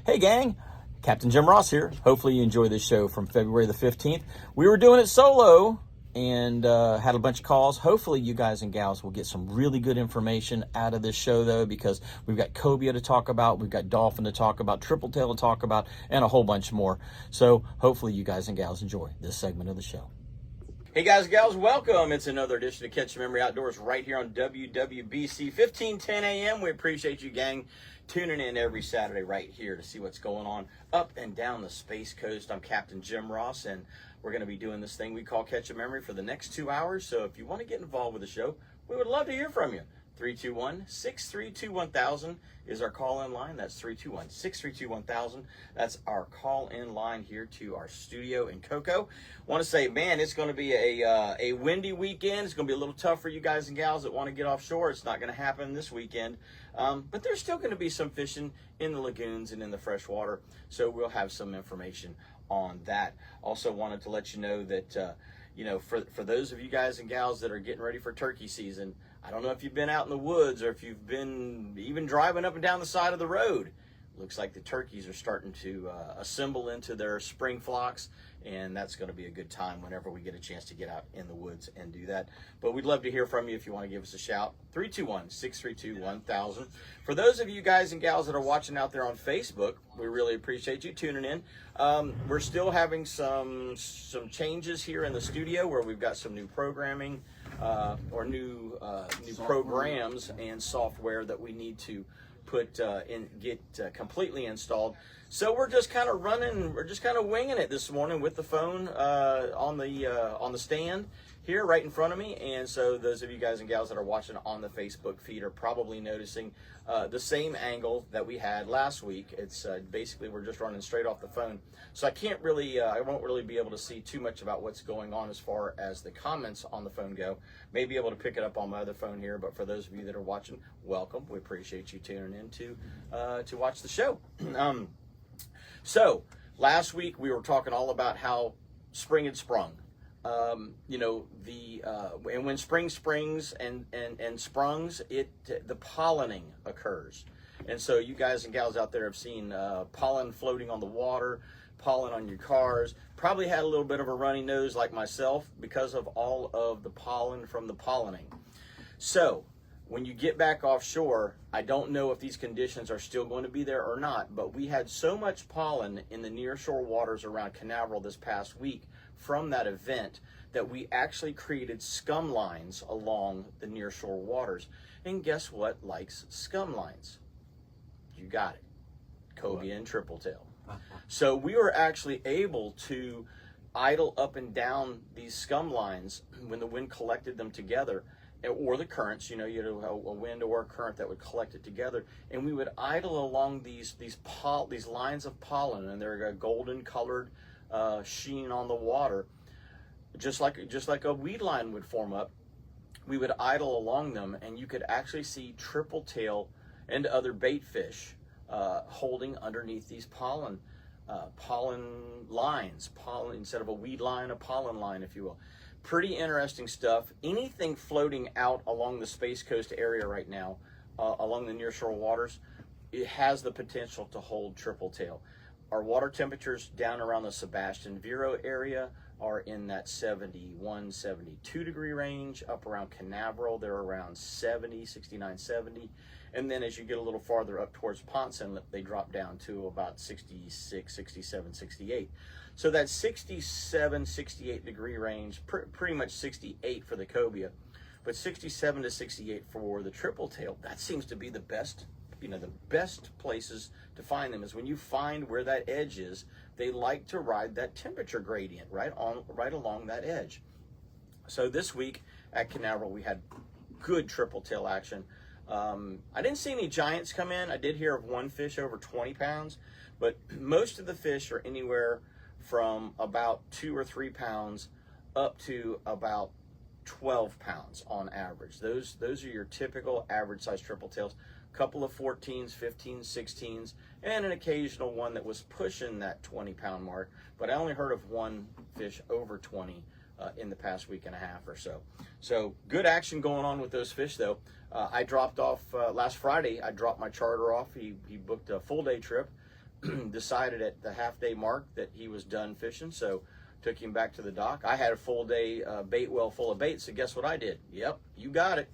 Hey gang, Captain Jim Ross here. Hopefully you enjoy this show from February the 15th. We were doing it solo and had a bunch of calls. Hopefully you guys and gals will get some really good information out of this show though, because we've got Cobia to talk about, we've got Dolphin to talk about, Tripletail to talk about, and a whole bunch more. So hopefully you guys and gals enjoy this segment of the show. Hey guys and gals, welcome. It's another edition of Catch Your Memory Outdoors right here on WWBC, 1510 a.m. We appreciate you, gang, tuning in every Saturday right here to see what's going on up and down the Space Coast. I'm Captain Jim Ross, and we're going to be doing this thing we call Catch Your Memory for the next 2 hours. So if you want to get involved with the show, we would love to hear from you. 321-632-1000 is our call-in line. That's 321-632-1000. That's our call-in line here to our studio in Cocoa. Want to say, man, it's going to be a windy weekend. It's going to be a little tough for you guys and gals that want to get offshore. It's not going to happen this weekend. But there's still going to be some fishing in the lagoons and in the freshwater. So we'll have some information on that. Also wanted to let you know that, for those of you guys and gals that are getting ready for turkey season, I don't know if you've been out in the woods or if you've been even driving up and down the side of the road. Looks like the turkeys are starting to assemble into their spring flocks, and that's going to be a good time whenever we get a chance to get out in the woods and do that. But we'd love to hear from you if you want to give us a shout. 321-632-1000. For those of you guys and gals that are watching out there on Facebook, we really appreciate you tuning in. We're still having some changes here in the studio where we've got some new programming or new programs and software that we need to put get completely installed. So we're just kind of winging it this morning with the phone on the stand here right in front of me. And so those of you guys and gals that are watching on the Facebook feed are probably noticing the same angle that we had last week. It's basically we're just running straight off the phone. So I won't really be able to see too much about what's going on as far as the comments on the phone go. May be able to pick it up on my other phone here, but for those of you that are watching, welcome. We appreciate you tuning in to watch the show. So last week we were talking all about how spring had sprung. And when spring springs and sprungs, the pollinating occurs. And so you guys and gals out there have seen pollen floating on the water, pollen on your cars, probably had a little bit of a runny nose like myself because of all of the pollen from the pollinating. So when you get back offshore, I don't know if these conditions are still going to be there or not, but we had so much pollen in the nearshore waters around Canaveral this past week from that event that we actually created scum lines along the nearshore waters. And guess what likes scum lines? You got it. Cobia and Tripletail. So we were actually able to idle up and down these scum lines when the wind collected them together, or the currents, you had a wind or a current that would collect it together, and we would idle along these lines of pollen, and they're a golden colored sheen on the water, just like a weed line would form up. We would idle along them, and you could actually see tripletail and other bait fish holding underneath these pollen lines, instead of a weed line, a pollen line, if you will. Pretty interesting stuff. Anything floating out along the Space Coast area right now, along the nearshore waters, it has the potential to hold tripletail. Our water temperatures down around the Sebastian Vero area are in that 71, 72 degree range. Up around Canaveral, they're around 70, 69, 70. And then as you get a little farther up towards Ponce Inlet, they drop down to about 66, 67, 68. So that 67, 68 degree range, pretty much 68 for the cobia, but 67 to 68 for the tripletail, that seems to be the best, the best places to find them is when you find where that edge is. They like to ride that temperature gradient right along that edge. So this week at Canaveral, we had good tripletail action. I didn't see any giants come in. I did hear of one fish over 20 pounds, but most of the fish are anywhere from about 2 or 3 pounds up to about 12 pounds on average. Those are your typical average size tripletails. Couple of 14s, 15s, 16s, and an occasional one that was pushing that 20-pound mark, but I only heard of one fish over 20 in the past week and a half or so. So good action going on with those fish, though. I dropped off last Friday. I dropped my charter off. He booked a full day trip. decided at the half-day mark that he was done fishing, so took him back to the dock. I had a full day bait well full of bait, so guess what I did? Yep, you got it.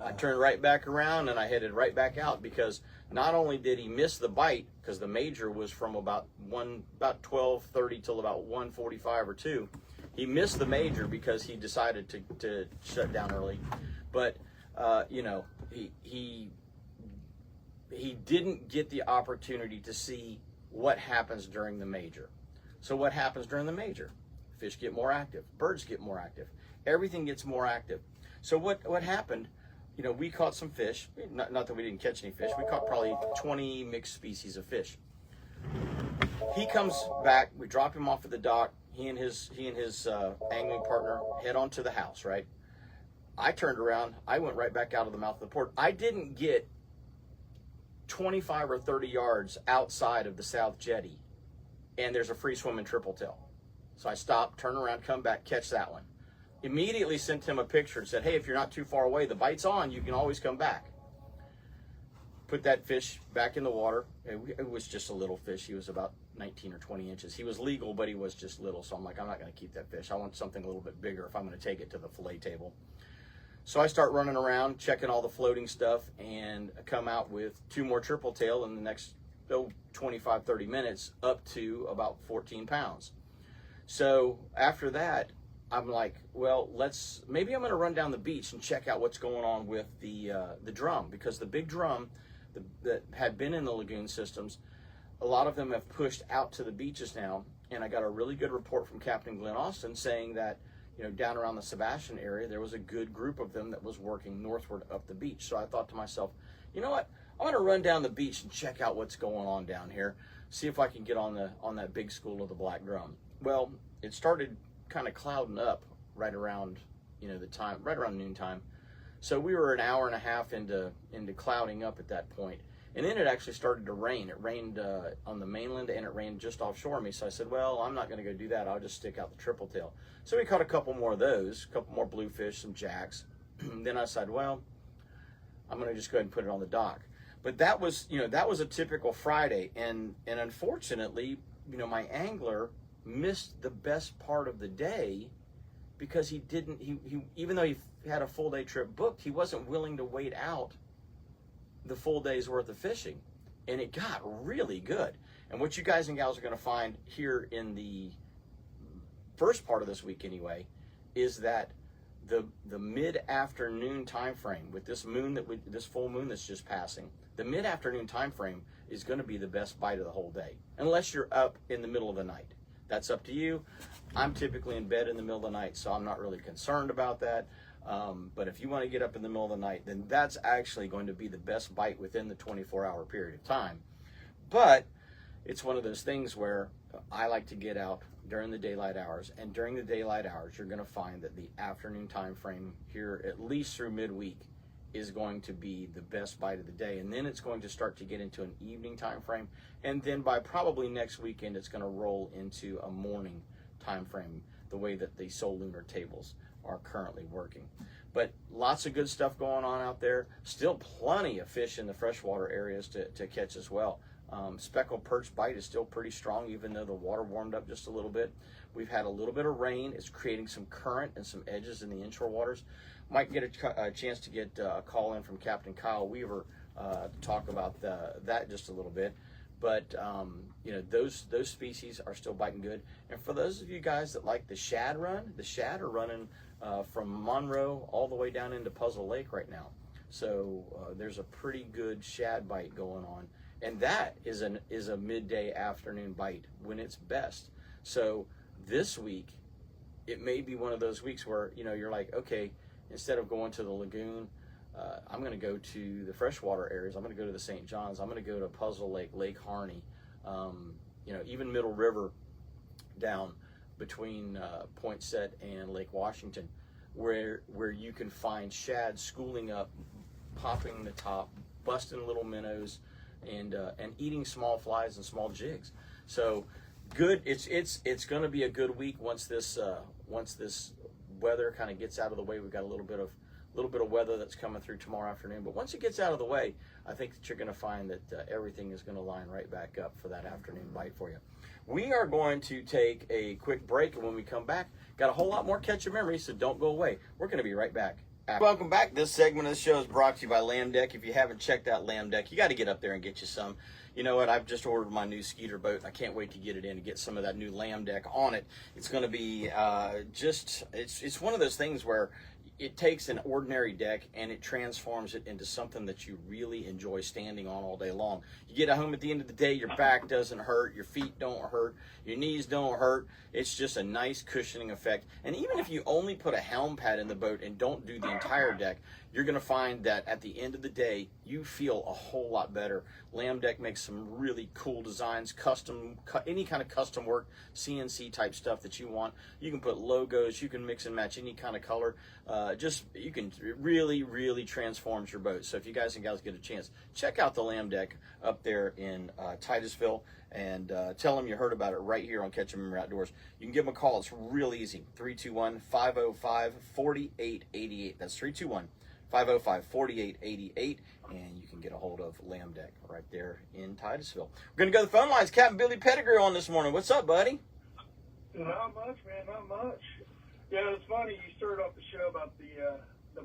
I turned right back around and I headed right back out, because not only did he miss the bite, because the major was from about 12:30 till about 1:45 or 2. He missed the major because he decided to shut down early, but you know, he didn't get the opportunity to see what happens during the major. So what happens during the major? Fish get more active, birds get more active, everything gets more active. So what happened, you know, we caught some fish, not that we didn't catch any fish, we caught probably 20 mixed species of fish. He comes back, we drop him off at the dock, he and his angling partner head on to the house, right? I turned around, I went right back out of the mouth of the port. I didn't get 25 or 30 yards outside of the South Jetty, and there's a free swimming tripletail. So I stopped, turn around, come back, catch that one. Immediately sent him a picture and said, hey, if you're not too far away, the bite's on, you can always come back. Put that fish back in the water. It was just a little fish. He was about 19 or 20 inches. He was legal, but he was just little. So I'm like, I'm not going to keep that fish. I want something a little bit bigger if I'm going to take it to the fillet table. So I start running around, checking all the floating stuff, and come out with 2 more tripletail in the next 25, 30 minutes, up to about 14 pounds. So after that, I'm like, well, maybe I'm going to run down the beach and check out what's going on with the drum, because the big drum that had been in the lagoon systems, a lot of them have pushed out to the beaches now. And I got a really good report from Captain Glenn Austin saying that, you know, down around the Sebastian area, there was a good group of them that was working northward up the beach. So I thought to myself, you know what? I'm going to run down the beach and check out what's going on down here, see if I can get on that big school of the black drum. Well, it started kind of clouding up right around, you know, right around noontime. So we were an hour and a half into clouding up at that point. And then it actually started to rain. It rained on the mainland, and it rained just offshore me. So I said, well, I'm not going to go do that. I'll just stick out the tripletail. So we caught a couple more of those, a couple more bluefish, some jacks. Then I said, well, I'm going to just go ahead and put it on the dock. But that was, you know, that was a typical Friday. And unfortunately, you know, my angler missed the best part of the day, because he even though he had a full day trip booked, he wasn't willing to wait out the full day's worth of fishing, and it got really good. And what you guys and gals are going to find here in the first part of this week anyway, is that the mid-afternoon time frame with this full moon that's just passing, the mid-afternoon time frame is going to be the best bite of the whole day, unless you're up in the middle of the night. That's up to you. I'm typically in bed in the middle of the night, so I'm not really concerned about that. But if you want to get up in the middle of the night, then that's actually going to be the best bite within the 24-hour period of time. But it's one of those things where I like to get out during the daylight hours, and during the daylight hours, you're going to find that the afternoon time frame here, at least through midweek, is going to be the best bite of the day. And then it's going to start to get into an evening time frame, and then by probably next weekend, it's going to roll into a morning time frame, the way that the Soul Lunar tables are currently working. But lots of good stuff going on out there. Still plenty of fish in the freshwater areas to catch as well. Speckled perch bite is still pretty strong, even though the water warmed up just a little bit. We've had a little bit of rain. It's creating some current and some edges in the inshore waters. Might get a chance to get a call in from Captain Kyle Weaver to talk about that just a little bit. But you know, those species are still biting good. And for those of you guys that like the shad run, the shad are running from Monroe all the way down into Puzzle Lake right now. So there's a pretty good shad bite going on, and that is a midday afternoon bite when it's best. So this week, it may be one of those weeks where, you know, you're like, okay, instead of going to the lagoon, I'm going to go to the freshwater areas. I'm going to go to the St. John's. I'm going to go to Puzzle Lake, Lake Harney, you know, even Middle River down between Point Set and Lake Washington, where you can find shad schooling up, popping the top, busting little minnows, and eating small flies and small jigs. So good. It's going to be a good week once this weather kind of gets out of the way. We've got a little bit of little bit of weather that's coming through tomorrow afternoon. But once it gets out of the way, I think that you're going to find that everything is going to line right back up for that afternoon bite for you. We are going to take a quick break, and when we come back, got a whole lot more Catch Your Memories, so don't go away. We're going to be right back. Welcome back. This segment of the show is brought to you by Lamb Deck. If you haven't checked out Lamb Deck, you got to get up there and get you some. You know what? I've just ordered my new Skeeter boat. I can't wait to get it in and get some of that new Lamb Deck on it. It's going to be it's one of those things where it takes an ordinary deck and it transforms it into something that you really enjoy standing on all day long. You get home at the end of the day, your back doesn't hurt, your feet don't hurt, your knees don't hurt. It's just a nice cushioning effect. And even if you only put a helm pad in the boat and don't do the entire deck, you're going to find that at the end of the day, you feel a whole lot better. Lamb Deck makes some really cool designs, any kind of custom work, CNC type stuff that you want. You can put logos, you can mix and match any kind of color. It really transforms your boat. So if you guys and gals get a chance, check out the Lamb Deck up there in Titusville, and tell them you heard about it right here on Catch 'em Remember Outdoors. You can give them a call. It's real easy. 321-505-4888. That's 321-505-4888, and you can get a hold of Lamb Deck right there in Titusville. We're going to go to the phone lines. Captain Billy Pettigrew on this morning. What's up, buddy? Not much, man, not much. Yeah, it's funny. You started off the show about the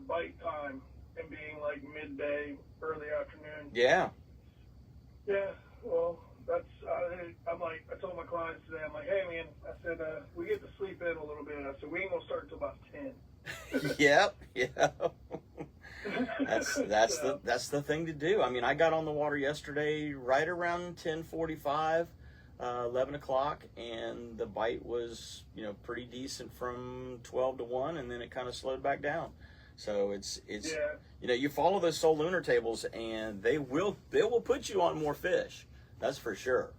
bite time and being like midday, early afternoon. Yeah. Yeah, well, I told my clients today, I'm like, hey, man, I said, we get to sleep in a little bit. I said, we ain't going to start until about 10. Yep. That's the thing to do. I mean, I got on the water yesterday right around 10:45, 11 o'clock, and the bite was, pretty decent from 12 to 1, and then it kind of slowed back down. So it's you follow those Soul Lunar tables, and they will put you on more fish. That's for sure.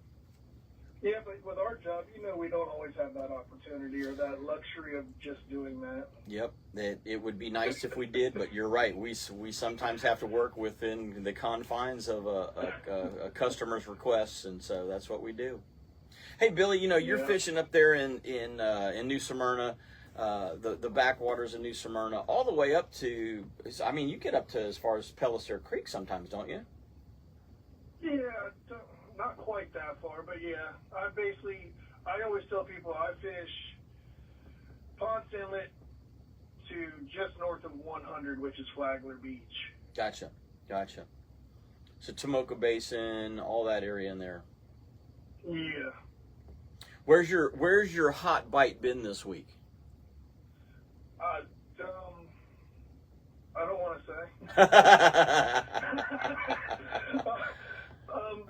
Yeah, but with our job, we don't always have that opportunity or that luxury of just doing that. Yep, it would be nice if we did, but you're right. We sometimes have to work within the confines of a customer's requests, and so that's what we do. Hey, Billy, you're fishing up there in New Smyrna, the backwaters of New Smyrna, all the way up to. I mean, you get up to as far as Pellicer Creek sometimes, don't you? Yeah. Not quite that far, but yeah. I always tell people I fish Ponce Inlet to just north of 100, which is Flagler Beach. Gotcha. So Tomoka Basin, all that area in there. Yeah. Where's your hot bite been this week? I don't want to say.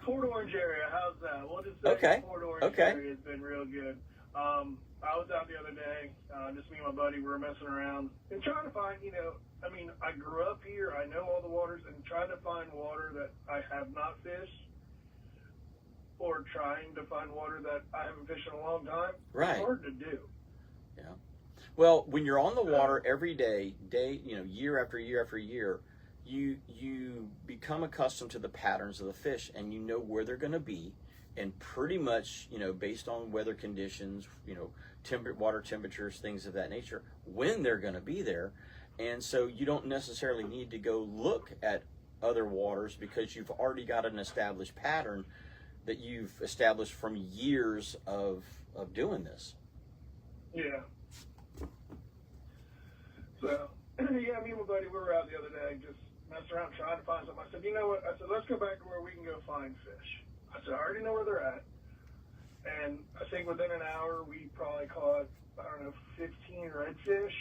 Port Orange area, how's that? We'll just say okay. Port Orange area has been real good. I was out the other day, just me and my buddy, we were messing around and trying to find, I grew up here, I know all the waters, and trying to find water that I have not fished, or trying to find water that I haven't fished in a long time. Right. It's hard to do. Yeah. Well, when you're on the water every day, year after year after year, you become accustomed to the patterns of the fish, and you know where they're going to be, and pretty much, based on weather conditions, water temperatures, things of that nature, when they're going to be there. And so you don't necessarily need to go look at other waters because you've already got an established pattern that you've established from years of doing this. Yeah. So, me and my buddy, we were out the other day just messing around trying to find something. I said, you know what? I said, let's go back to where we can go find fish. I said, I already know where they're at. And I think within an hour, we probably caught, 15 redfish,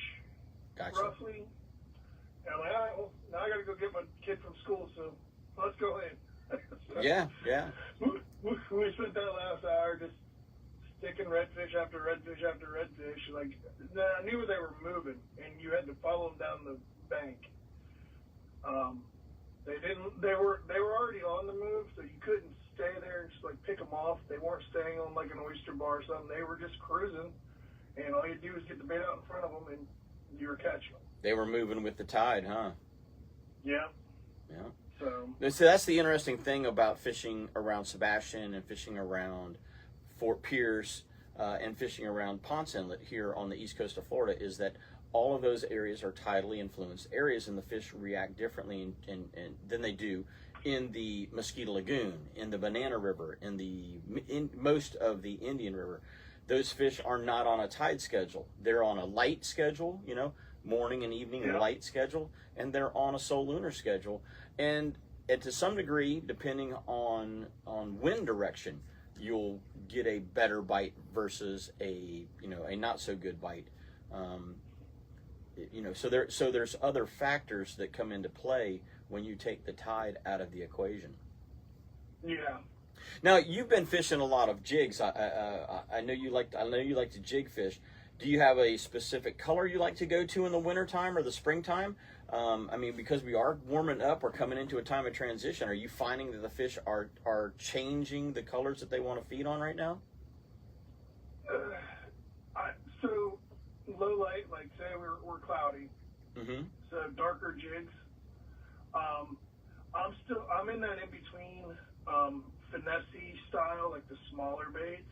roughly. And I'm like, all right, well, now I got to go get my kid from school, so let's go in. So, yeah. We spent that last hour just sticking redfish after redfish after redfish. Like, I knew they were moving, and you had to follow them down the bank. They were already on the move, so you couldn't stay there and just pick them off. They weren't staying on like an oyster bar or something. They were just cruising, and all you do is get the bait out in front of them, and you were catching them. They were moving with the tide, huh? Yeah. So that's the interesting thing about fishing around Sebastian and fishing around Fort Pierce and fishing around Ponce Inlet here on the east coast of Florida, is that all of those areas are tidally influenced areas, and the fish react differently than they do in the Mosquito Lagoon, in the Banana River, in most of the Indian River. Those fish are not on a tide schedule. They're on a light schedule, morning and evening light schedule, and they're on a solunar schedule. And to some degree, depending on wind direction, you'll get a better bite versus a not so good bite. So there's other factors that come into play when you take the tide out of the equation. Yeah. Now, you've been fishing a lot of jigs. I know you like to jig fish. Do you have a specific color you like to go to in the wintertime or the springtime? Because we are warming up, we're coming into a time of transition. Are you finding that the fish are changing the colors that they want to feed on right now? So low light, like say we're cloudy, so darker jigs. I'm in that in between finesse style, like the smaller baits,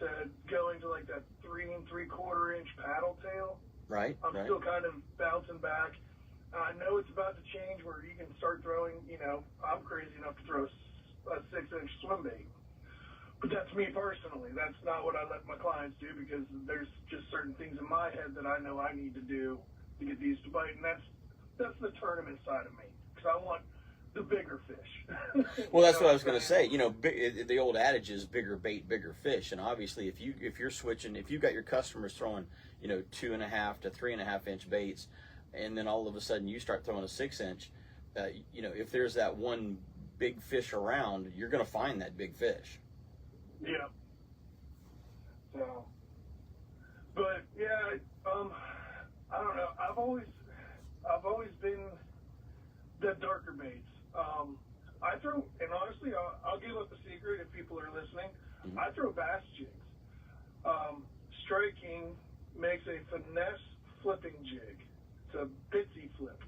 to going to like that 3 3/4 inch paddle tail. Right. I'm still kind of bouncing back. I know it's about to change where you can start throwing, I'm crazy enough to throw a 6-inch swim bait. But that's me personally. That's not what I let my clients do, because there's just certain things in my head that I know I need to do to get these to bite. And that's the tournament side of me, because I want the bigger fish. Well, that's what I was going to say. The old adage is bigger bait, bigger fish. And obviously, if you're switching, if you've got your customers throwing, 2.5 to 3.5 inch baits, and then all of a sudden you start throwing a 6-inch, if there's that one big fish around, you're going to find that big fish. Yeah. So, but yeah, I don't know. I've always been the darker baits. I throw, and honestly, I'll give up a secret if people are listening. I throw bass jigs. Striking makes a finesse flipping jig. It's a bitsy flip.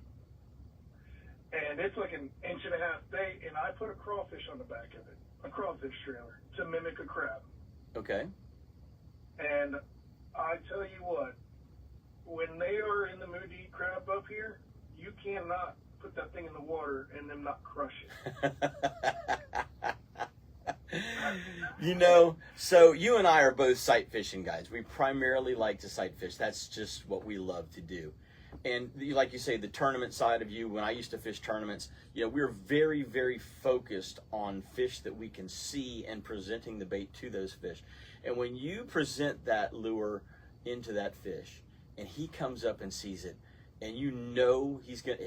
And it's like an 1.5 inch bait, and I put a crawfish on the back of it, a crawfish trailer, to mimic a crab. Okay. And I tell you what, when they are in the mood to eat crab up here, you cannot put that thing in the water and them not crush it. So you and I are both sight fishing guys. We primarily like to sight fish. That's just what we love to do. And like you say, the tournament side of you, when I used to fish tournaments, we're very, very focused on fish that we can see and presenting the bait to those fish. And when you present that lure into that fish and he comes up and sees it, and he's gonna,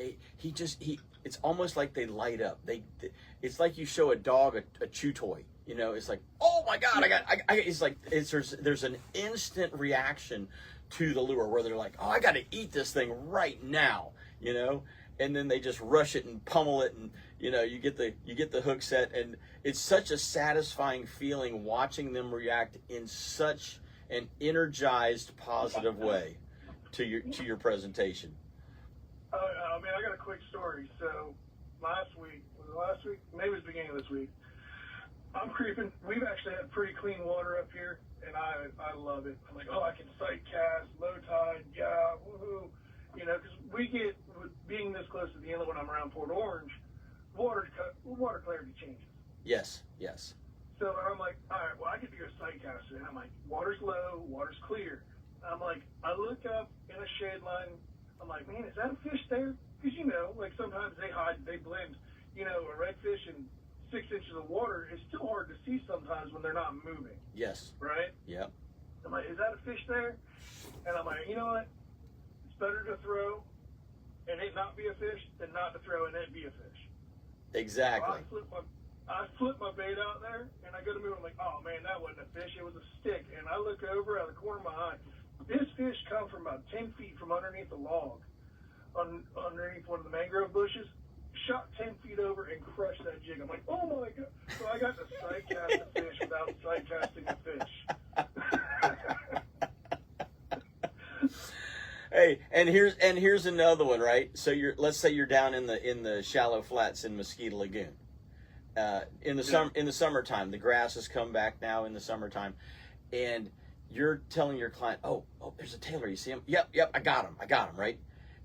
it's almost like they light up. It's like you show a dog a chew toy. It's like, oh my God, there's an instant reaction to the lure where they're like, oh, I got to eat this thing right now, and then they just rush it and pummel it, and you get the hook set, and it's such a satisfying feeling watching them react in such an energized, positive way to your presentation. I got a quick story. So last week, maybe it was the beginning of this week, I'm creeping. We've actually had pretty clean water up here, and I love it. I'm like, oh, I can sight cast, low tide, yeah, woohoo. Because we get, being this close to the inlet when I'm around Port Orange, water clarity changes. Yes. So I'm like, all right, well, I get to go sight cast, and I'm like, water's low, water's clear. I'm like, I look up in a shade line. I'm like, man, is that a fish there? Because, sometimes they hide, they blend. A redfish in 6 inches of water is still hard to see sometimes when they're not moving. Yes. Right? Yep. I'm like, is that a fish there? And I'm like, you know what? It's better to throw and it not be a fish than not to throw and it be a fish. Exactly. So I flip my bait out there, and I go to move. I'm like, oh, man, that wasn't a fish. It was a stick. And I look over out of the corner of my eye. This fish come from about 10 feet from underneath the log, underneath one of the mangrove bushes, shot 10 feet over and crushed that jig. I'm like, oh my God. So I got to sight cast a fish without sight casting a fish. Hey, and here's another one, right? So let's say you're down in the shallow flats in Mosquito Lagoon. In the summertime, the grass has come back now in the summertime, and you're telling your client, oh, there's a tailor. You see him? Yep, I got him, right?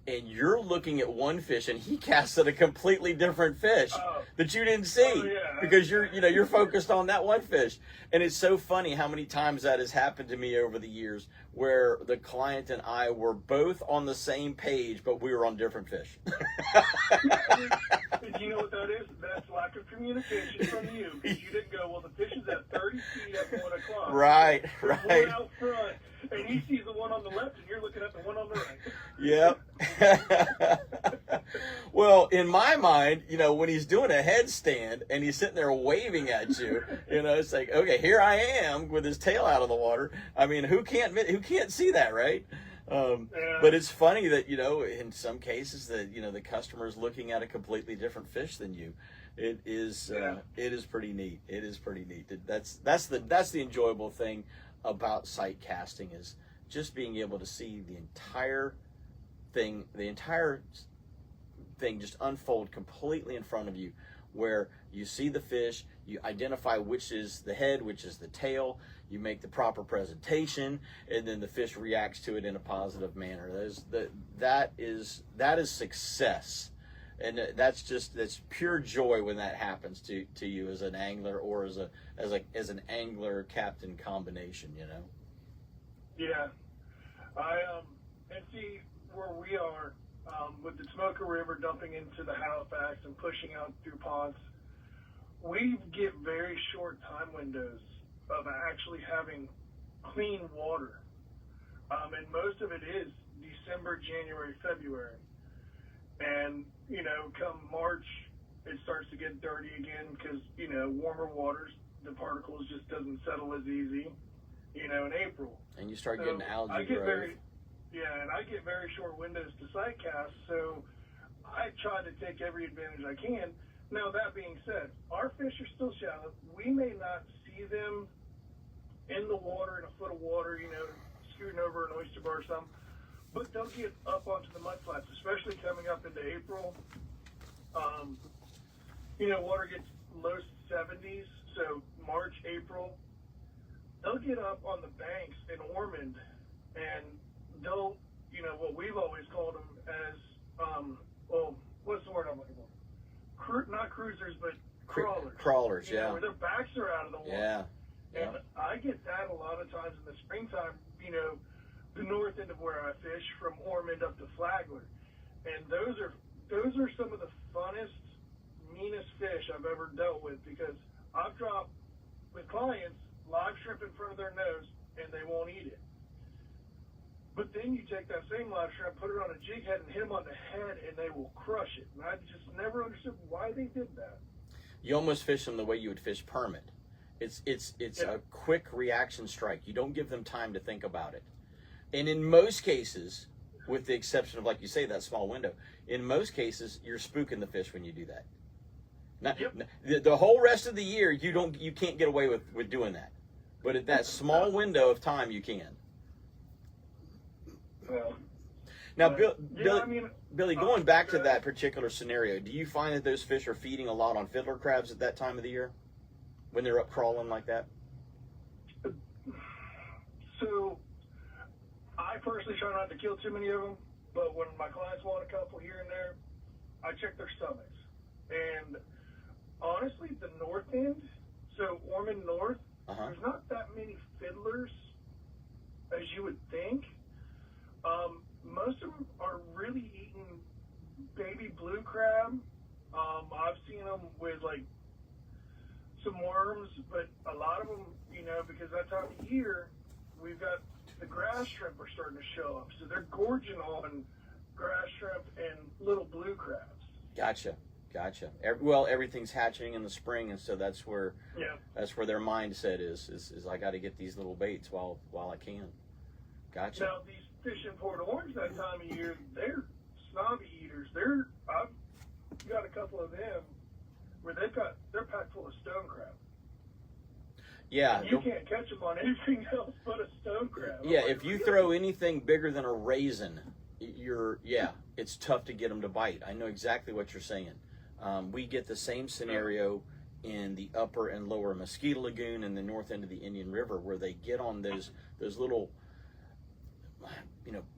And you're looking at one fish, and he casts at a completely different fish that you didn't see because you're focused on that one fish. And it's so funny how many times that has happened to me over the years, where the client and I were both on the same page, but we were on different fish. You know what that is? That's lack of communication from you. Because you didn't go, well, the fish is at 30 feet at 1 o'clock. Right. There's one out front, and he sees the one on the left, and you're looking at the one on the right. Yep. Well, in my mind, when he's doing a headstand and he's sitting there waving at you, it's like, okay, here I am with his tail out of the water. I mean, who can't see that, right? But it's funny that, in some cases that, the customer is looking at a completely different fish than you. It is pretty neat. It is pretty neat. That's the enjoyable thing about sight casting, is just being able to see the entire thing just unfold completely in front of you, where you see the fish, you identify which is the head, which is the tail, you make the proper presentation, and then the fish reacts to it in a positive manner. That is success. And that's pure joy when that happens to you as an angler, or as an angler captain combination, Yeah. And see where we are, with the Smoker River dumping into the Halifax and pushing out through ponds, we get very short time windows of actually having clean water. And most of it is December, January, February. And, come March, it starts to get dirty again because, warmer waters, the particles just doesn't settle as easy, in April. And you start getting algae growth. And I get very short windows to sight cast, so I try to take every advantage I can. Now, that being said, our fish are still shallow. We may not see them in the water, in a foot of water, scooting over an oyster bar or something, but they'll get up onto the mud flats, especially coming up into April. Water gets low 70s, so March, April, they'll get up on the banks in Ormond, and they'll, what we've always called them as, what's the word I'm looking for? Not cruisers, but crawlers. Crawlers, yeah. Where their backs are out of the water. Yeah. And I get that a lot of times in the springtime, the north end of where I fish, from Ormond up to Flagler. And those are some of the funnest, meanest fish I've ever dealt with, because I've dropped with clients live shrimp in front of their nose and they won't eat it. But then you take that same live shrimp, put it on a jig head, and hit them on the head, and they will crush it. And I just never understood why they did that. You almost fish them the way you would fish permit. It's a quick reaction strike. You don't give them time to think about it. And in most cases, with the exception of, like you say, that small window, in most cases, you're spooking the fish when you do that. The whole rest of the year, you can't get away with doing that. But at that small window of time, you can. Well, now, Billy, going back to that particular scenario, do you find that those fish are feeding a lot on fiddler crabs at that time of the year, when they're up crawling like that? So, I personally try not to kill too many of them, but when my clients want a couple here and there, I check their stomachs. And honestly, the north end, so Ormond North, there's not that many fiddlers as you would think. Most of them are really eating baby blue crab. I've seen them with like some worms, but a lot of them, because that time of year, we've got the grass shrimp are starting to show up. So they're gorging on grass shrimp and little blue crabs. Gotcha. Everything's hatching in the spring, and so that's where their mindset is I got to get these little baits while I can. Gotcha. Now these fish in Port Orange that time of year, they're snobby eaters. I've got a couple of them where they're packed full of stone crab. Yeah, you can't catch them on anything else but a stone crab. Yeah, if you throw anything bigger than a raisin, it's tough to get them to bite. I know exactly what you're saying. We get the same scenario in the upper and lower Mosquito Lagoon and the north end of the Indian River, where they get on those little,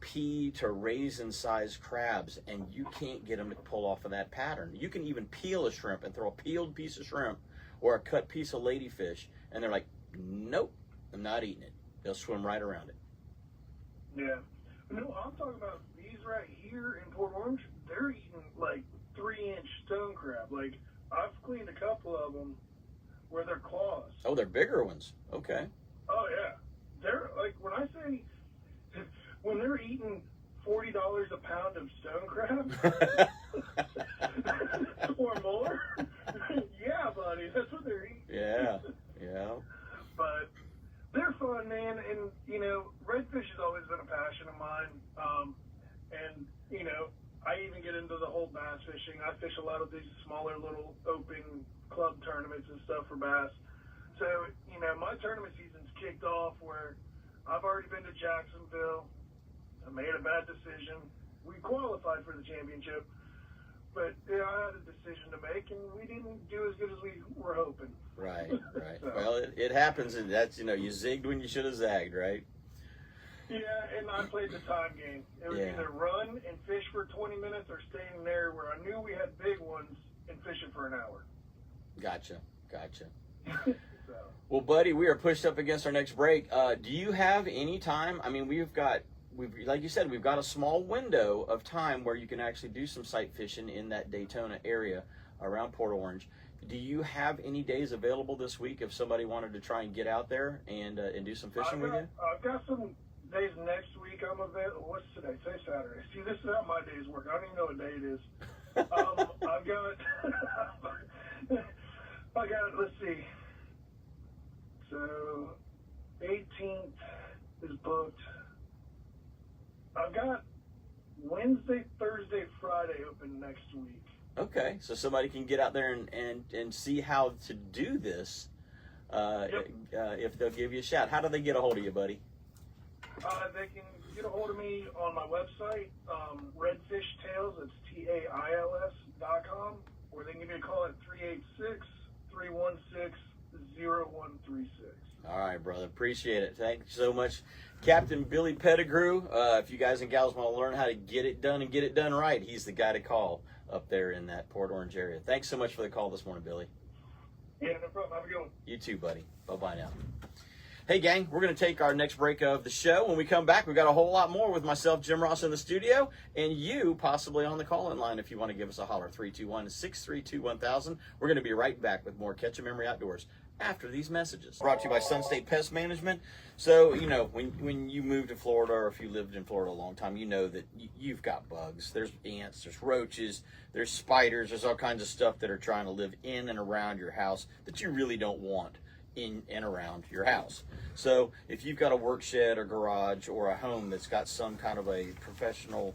pea to raisin sized crabs, and you can't get them to pull off of that pattern. You can even peel a shrimp and throw a peeled piece of shrimp or a cut piece of ladyfish, and they're like, nope, I'm not eating it. They'll swim right around it. Yeah. No, I'm talking about these right here in Port Orange. They're eating like 3-inch stone crab. Like, I've cleaned a couple of them where they're claws. Oh, they're bigger ones. Okay. Oh, yeah. They're like, when they're eating $40 a pound of stone crab or more, yeah, buddy, that's what they're eating. Yeah. But they're fun, man, and, redfish has always been a passion of mine, and, I even get into the whole bass fishing. I fish a lot of these smaller little open club tournaments and stuff for bass. So, my tournament season's kicked off where I've already been to Jacksonville. I made a bad decision. We qualified for the championship, but I had a decision to make, and we didn't do as good as we were hoping. Right. So, Well, it happens, and that's, you zigged when you should have zagged, right? Yeah, and I played the time game. It was either run and fish for 20 minutes or staying there where I knew we had big ones and fishing for an hour. Gotcha. So. Well, buddy, we are pushed up against our next break. Do you have any time? I mean, like you said, we've got a small window of time where you can actually do some sight fishing in that Daytona area around Port Orange. Do you have any days available this week if somebody wanted to try and get out there and do some fishing with you? I've got some days next week I'm available. What's today? Today's Saturday. See, this is how my days work. I don't even know what day it is. I got, let's see. So, 18th is booked. I've got Wednesday, Thursday, Friday open next week. Okay, so somebody can get out there and see how to do this if they'll give you a shout. How do they get a hold of you, buddy? They can get a hold of me on my website, redfishtails, it's TAILS.com, or they can give me a call at 386-316-0136. All right, brother. Appreciate it. Thank you so much, Captain Billy Pettigrew. If you guys and gals want to learn how to get it done and get it done right, he's the guy to call up there in that Port Orange area. Thanks so much for the call this morning, Billy. Yeah, no problem. Have a good one. You too, buddy. Bye-bye now. Hey, gang, we're going to take our next break of the show. When we come back, we've got a whole lot more with myself, Jim Ross, in the studio, and you possibly on the call-in line if you want to give us a holler, 321-632-1000. We're going to be right back with more Catch a Memory Outdoors after these messages. Brought to you by Sun State Pest Management. So, when you move to Florida, or if you lived in Florida a long time, you know that you've got bugs. There's ants, there's roaches, there's spiders, there's all kinds of stuff that are trying to live in and around your house that you really don't want in and around your house. So if you've got a work shed or garage or a home that's got some kind of a professional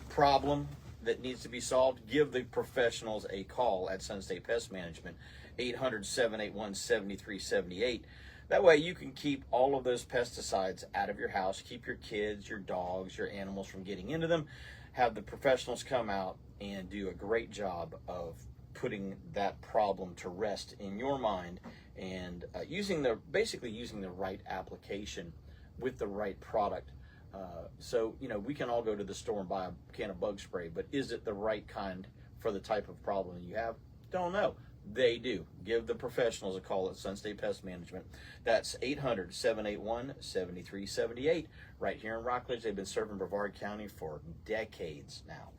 problem that needs to be solved, give the professionals a call at Sun State Pest Management, 800-781-7378. That way you can keep all of those pesticides out of your house, keep your kids, your dogs, your animals from getting into them, have the professionals come out and do a great job of putting that problem to rest in your mind, and basically using the right application with the right product. So we can all go to the store and buy a can of bug spray, but is it the right kind for the type of problem you have? Don't know. They do. Give the professionals a call at Sun State Pest Management. That's 800-781-7378. Right here in Rockledge. They've been serving Brevard County for decades now.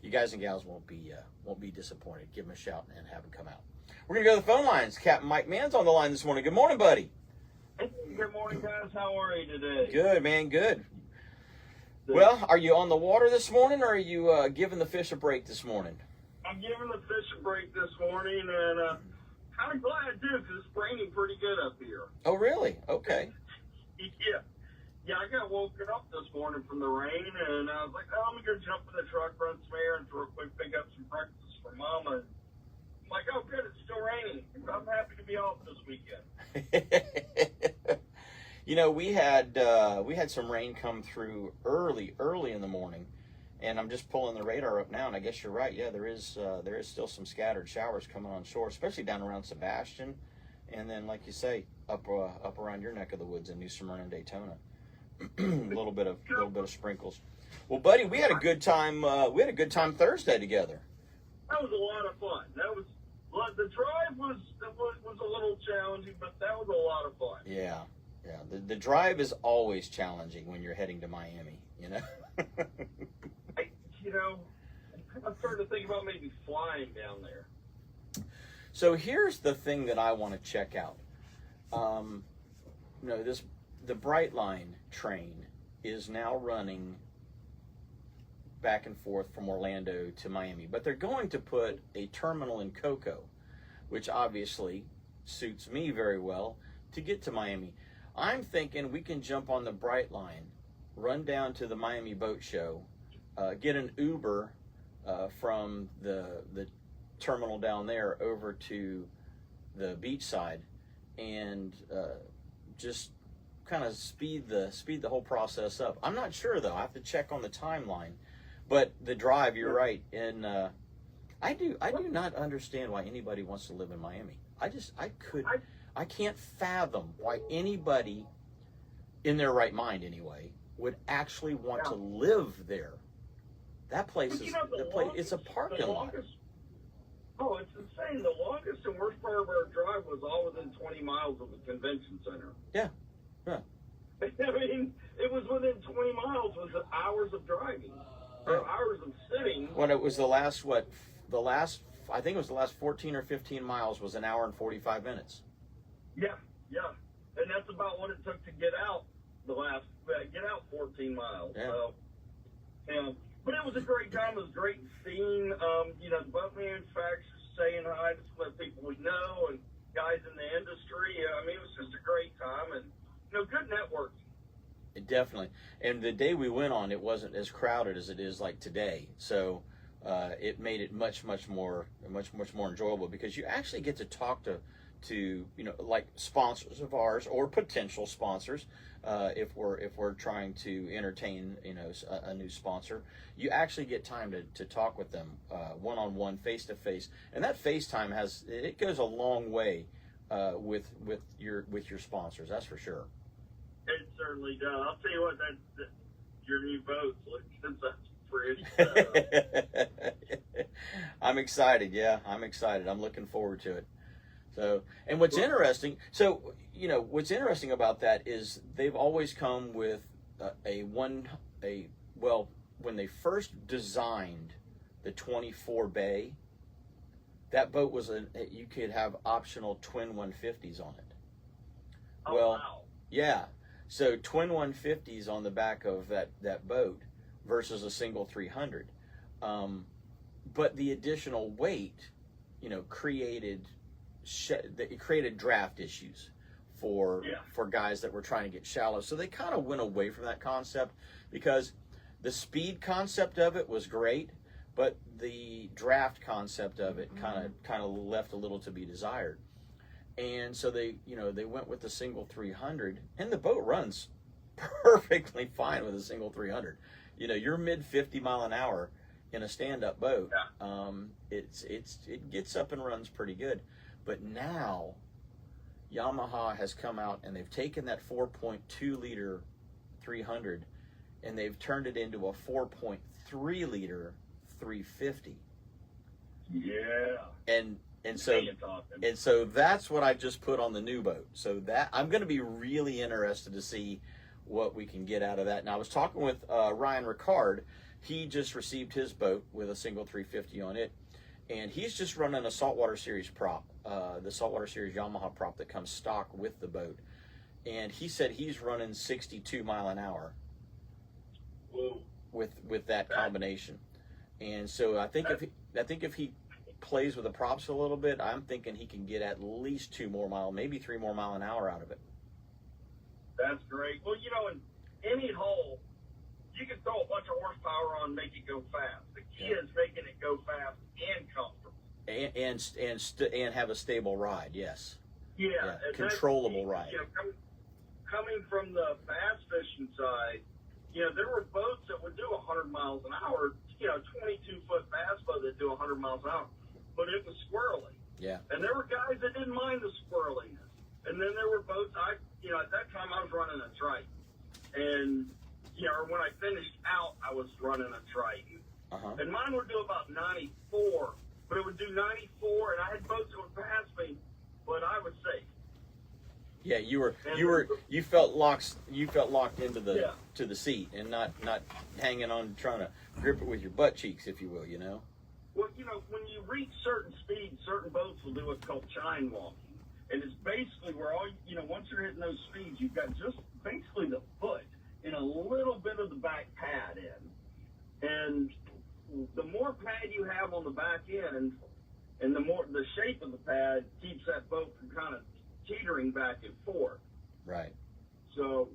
You guys and gals won't be disappointed. Give them a shout and have them come out. We're going to go to the phone lines. Captain Mike Mann's on the line this morning. Good morning, buddy. Good morning, guys. How are you today? Good, man. Good. Well, are you on the water this morning, or are you giving the fish a break this morning? I'm giving the fish a break this morning, and kind of glad, too, because it's raining pretty good up here. Oh, really? Okay. Yeah, I got woken up this morning from the rain, and I was like, oh, I'm going to go jump in the truck, run some errands real quick, pick up some breakfast for Mama. And I'm like, oh, good, it's still raining. I'm happy to be off this weekend. We had some rain come through early in the morning, And I'm just pulling the radar up now, and I guess you're right. Yeah, there is still some scattered showers coming on shore, especially down around Sebastian, and then, like you say, up around your neck of the woods in New Smyrna and Daytona. a little bit of sprinkles. Well, buddy, we had a good time. We had a good time Thursday together. That was a lot of fun. The drive was a little challenging, but that was a lot of fun. Yeah. The drive is always challenging when you're heading to Miami. I'm starting to think about maybe flying down there. So here's the thing that I want to check out. The Brightline train is now running back and forth from Orlando to Miami, but they're going to put a terminal in Cocoa, which obviously suits me very well to get to Miami. I'm thinking we can jump on the Brightline, run down to the Miami Boat Show, get an Uber from the terminal down there over to the beach side, and just kind of speed the whole process up. I'm not sure though. I have to check on the timeline. But the drive, you're right. And I do not understand why anybody wants to live in Miami. I can't fathom why anybody in their right mind anyway would actually want to live there. That place is it's a parking lot. Oh, it's insane. The longest and worst part of our drive was all within 20 miles of the convention center. Yeah. I mean, it was within 20 miles was hours of driving. Or hours of sitting. When it was I think it was the last 14 or 15 miles was an hour and 45 minutes. Yeah. And that's about what it took to get out 14 miles. Yeah. So, but it was a great time. It was great seeing, the boat manufacturers, saying hi to some of the people we know and guys in the industry. I mean, it was just a great time and, good networking. Definitely. And the day we went on, it wasn't as crowded as it is like today. So it made it much more enjoyable, because you actually get to talk to like sponsors of ours or potential sponsors. If we're trying to entertain a new sponsor, you actually get time to talk with them one-on-one, face-to-face, and that FaceTime goes a long way with your sponsors. That's for sure. It certainly does. I'll tell you what, your new boat looks pretty. I'm excited. Yeah, I'm excited. I'm looking forward to it. So, and what's interesting about that is they've always come with when they first designed the 24 bay, that boat was you could have optional twin 150s on it. Oh, well, wow. Yeah. So twin 150s on the back of that boat versus a single 300. But the additional weight, created draft issues for guys that were trying to get shallow. So they kind of went away from that concept, because the speed concept of it was great, but the draft concept of it kind of left a little to be desired. And so they went with the single 300, and the boat runs perfectly fine with a single 300. You're mid 50 mile an hour in a stand-up boat. It gets up and runs pretty good. But now Yamaha has come out and they've taken that 4.2 liter 300 and they've turned it into a 4.3 liter 350. Yeah. And so that's what I just put on the new boat. So that I'm going to be really interested to see what we can get out of that. And I was talking with Ryan Ricard. He just received his boat with a single 350 on it, and he's just running a Saltwater Series prop, the Saltwater Series Yamaha prop that comes stock with the boat. And he said he's running 62 mile an hour with that combination. And so I think if he plays with the props a little bit, I'm thinking he can get at least 2 more miles, maybe 3 more mile an hour out of it. That's great. Well, in any hole, you can throw a bunch of horsepower on and make it go fast. The key is making it go fast and comfortable. And have a stable ride, yes. Yeah. Controllable ride. Coming from the bass fishing side, there were boats that would do 100 miles an hour, 22-foot bass boat that do 100 miles an hour, but it was squirrely. Yeah. And there were guys that didn't mind the squirreliness. And then there were boats, at that time I was running a trike. And, when I finished out, I was running a trike. Uh-huh. And mine would do about 94, but it would do 94, and I had boats that would pass me, but I was safe. Yeah, you felt locked into to the seat and not hanging on, trying to grip it with your butt cheeks, if you will, Well, when you reach certain speeds, certain boats will do what's called chine walking. And it's basically where once you're hitting those speeds, you've got just basically the foot and a little bit of the back pad in. And the more pad you have on the back end, and the shape of the pad keeps that boat from kind of teetering back and forth. Right. So,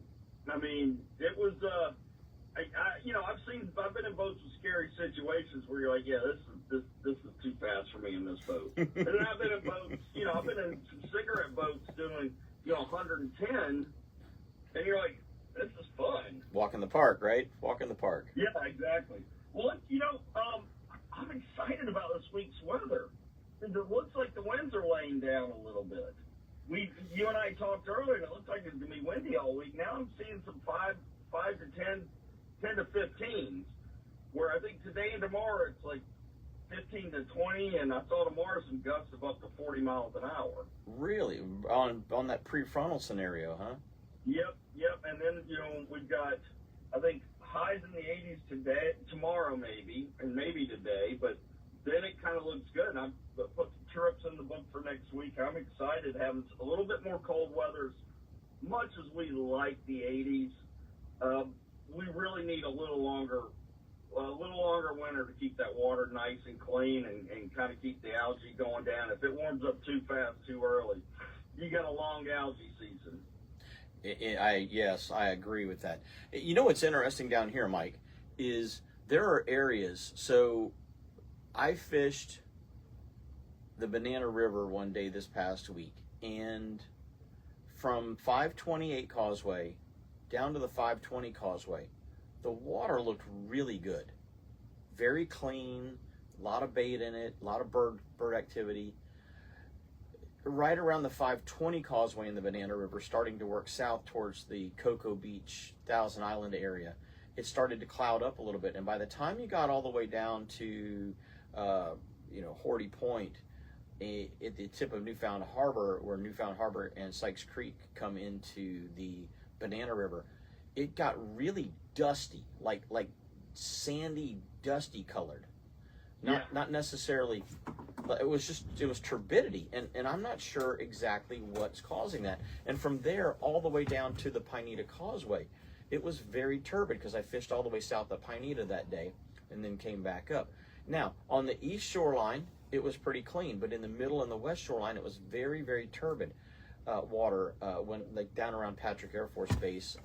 it was, I've been in boats with scary situations where you're like, yeah, this is too fast for me in this boat. And then I've been in boats, I've been in some cigarette boats doing, 110, and you're like, this is fun. Walk in the park, right? Walk in the park. Yeah, exactly. Well, I'm excited about this week's weather. It looks like the winds are laying down a little bit. You and I talked earlier, and it looks like it's going to be windy all week. Now I'm seeing some 5 to 10 to 15s, where I think today and tomorrow it's like 15 to 20, and I saw tomorrow some gusts of up to 40 miles an hour. Really? On that prefrontal scenario, huh? Yep. And then, we've got, I think, highs in the 80s today, tomorrow maybe, and maybe today, but then it kind of looks good. And I've put some trips in the book for next week. I'm excited having a little bit more cold weather. As much as we like the 80s, we really need a little longer winter to keep that water nice and clean and kind of keep the algae going down. If it warms up too fast, too early, you got a long algae season. Yes, I agree with that. What's interesting down here, Mike, is there are areas. So I fished the Banana River one day this past week, and from 528 Causeway down to the 520 Causeway, the water looked really good. Very clean, a lot of bait in it, a lot of bird activity. Right around the 520 Causeway in the Banana River, starting to work south towards the Cocoa Beach, Thousand Island area, it started to cloud up a little bit. And by the time you got all the way down to, Horty Point, at the tip of Newfound Harbor, where Newfound Harbor and Sykes Creek come into the Banana River, it got really dusty, like sandy, dusty colored. Not necessarily, but it was turbidity, and I'm not sure exactly what's causing that. And from there all the way down to the Pineda Causeway, it was very turbid because I fished all the way south of Pineda that day and then came back up. Now, on the east shoreline, it was pretty clean, but in the middle and the west shoreline, it was very, very turbid water. When down around Patrick Air Force Base,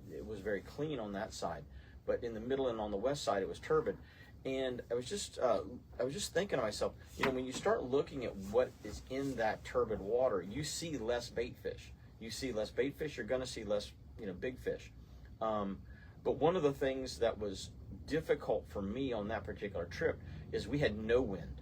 it was very clean on that side, but in the middle and on the west side, it was turbid. And I was just thinking to myself, when you start looking at what is in that turbid water, you see less bait fish. You see less bait fish, you're going to see less, big fish. But one of the things that was difficult for me on that particular trip is we had no wind.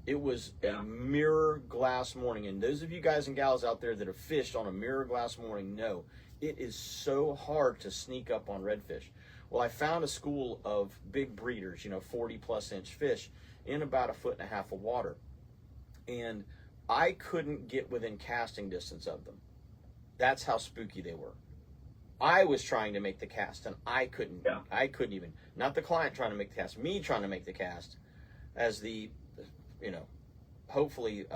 It was a mirror glass morning. And those of you guys and gals out there that have fished on a mirror glass morning know it is so hard to sneak up on redfish. Well, I found a school of big breeders, 40-plus inch fish in about 1.5 feet of water. And I couldn't get within casting distance of them. That's how spooky they were. I was trying to make the cast, and I couldn't. Yeah. I couldn't even. Not the client trying to make the cast, me trying to make the cast as the, hopefully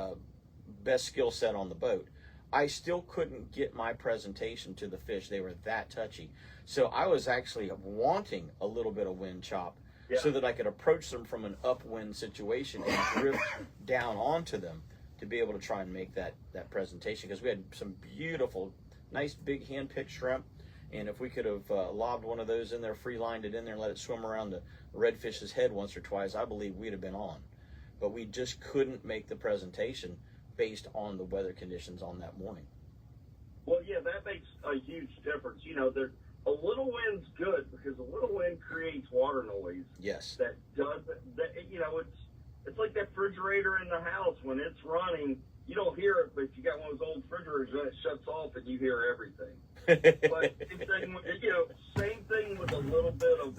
best skill set on the boat. I still couldn't get my presentation to the fish. They were that touchy. So I was actually wanting a little bit of wind chop so that I could approach them from an upwind situation and drift down onto them to be able to try and make that presentation, because we had some beautiful, nice big hand-picked shrimp, and if we could have lobbed one of those in there, free-lined it in there and let it swim around the redfish's head once or twice, I believe we'd have been on. But we just couldn't make the presentation based on the weather conditions on that morning. Well, yeah, that makes a huge difference. a little wind's good because a little wind creates water noise. Yes. That doesn't, that, you know, it's like that refrigerator in the house. When it's running, you don't hear it, but if you got one of those old refrigerators and it shuts off and you hear everything. But same thing with a little bit of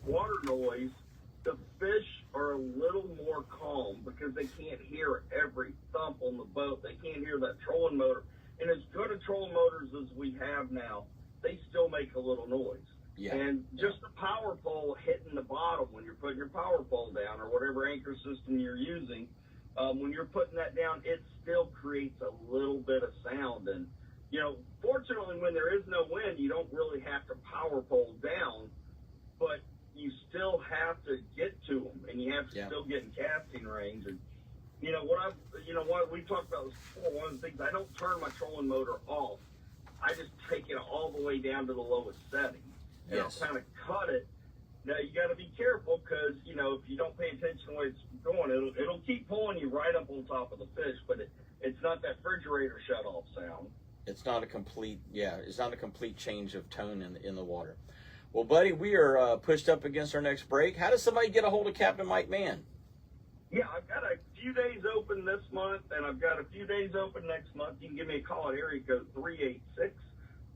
water noise. The fish are a little more calm because they can't hear every thump on the boat. They can't hear that trolling motor. And as good a trolling motors as we have now, they still make a little noise. Yeah. And just the power pole hitting the bottom when you're putting your power pole down or whatever anchor system you're using, when you're putting that down, it still creates a little bit of sound. And, you know, fortunately, when there is no wind, you don't really have to power pole down, but you still have to get to them, and you have to still get in casting range. And, you know, what we talked about this before, one of the things, I don't turn my trolling motor off. I just take it all the way down to the lowest setting. And I'll kind of cut it. Now, you got to be careful because, you know, if you don't pay attention to where it's going, it'll keep pulling you right up on top of the fish, but it's not that refrigerator shut-off sound. It's not a complete, it's not a complete change of tone in the water. Well, buddy, we are pushed up against our next break. How does somebody get a hold of Captain Mike Mann? Yeah, I've got a few days open this month, and I've got a few days open next month. You can give me a call at area code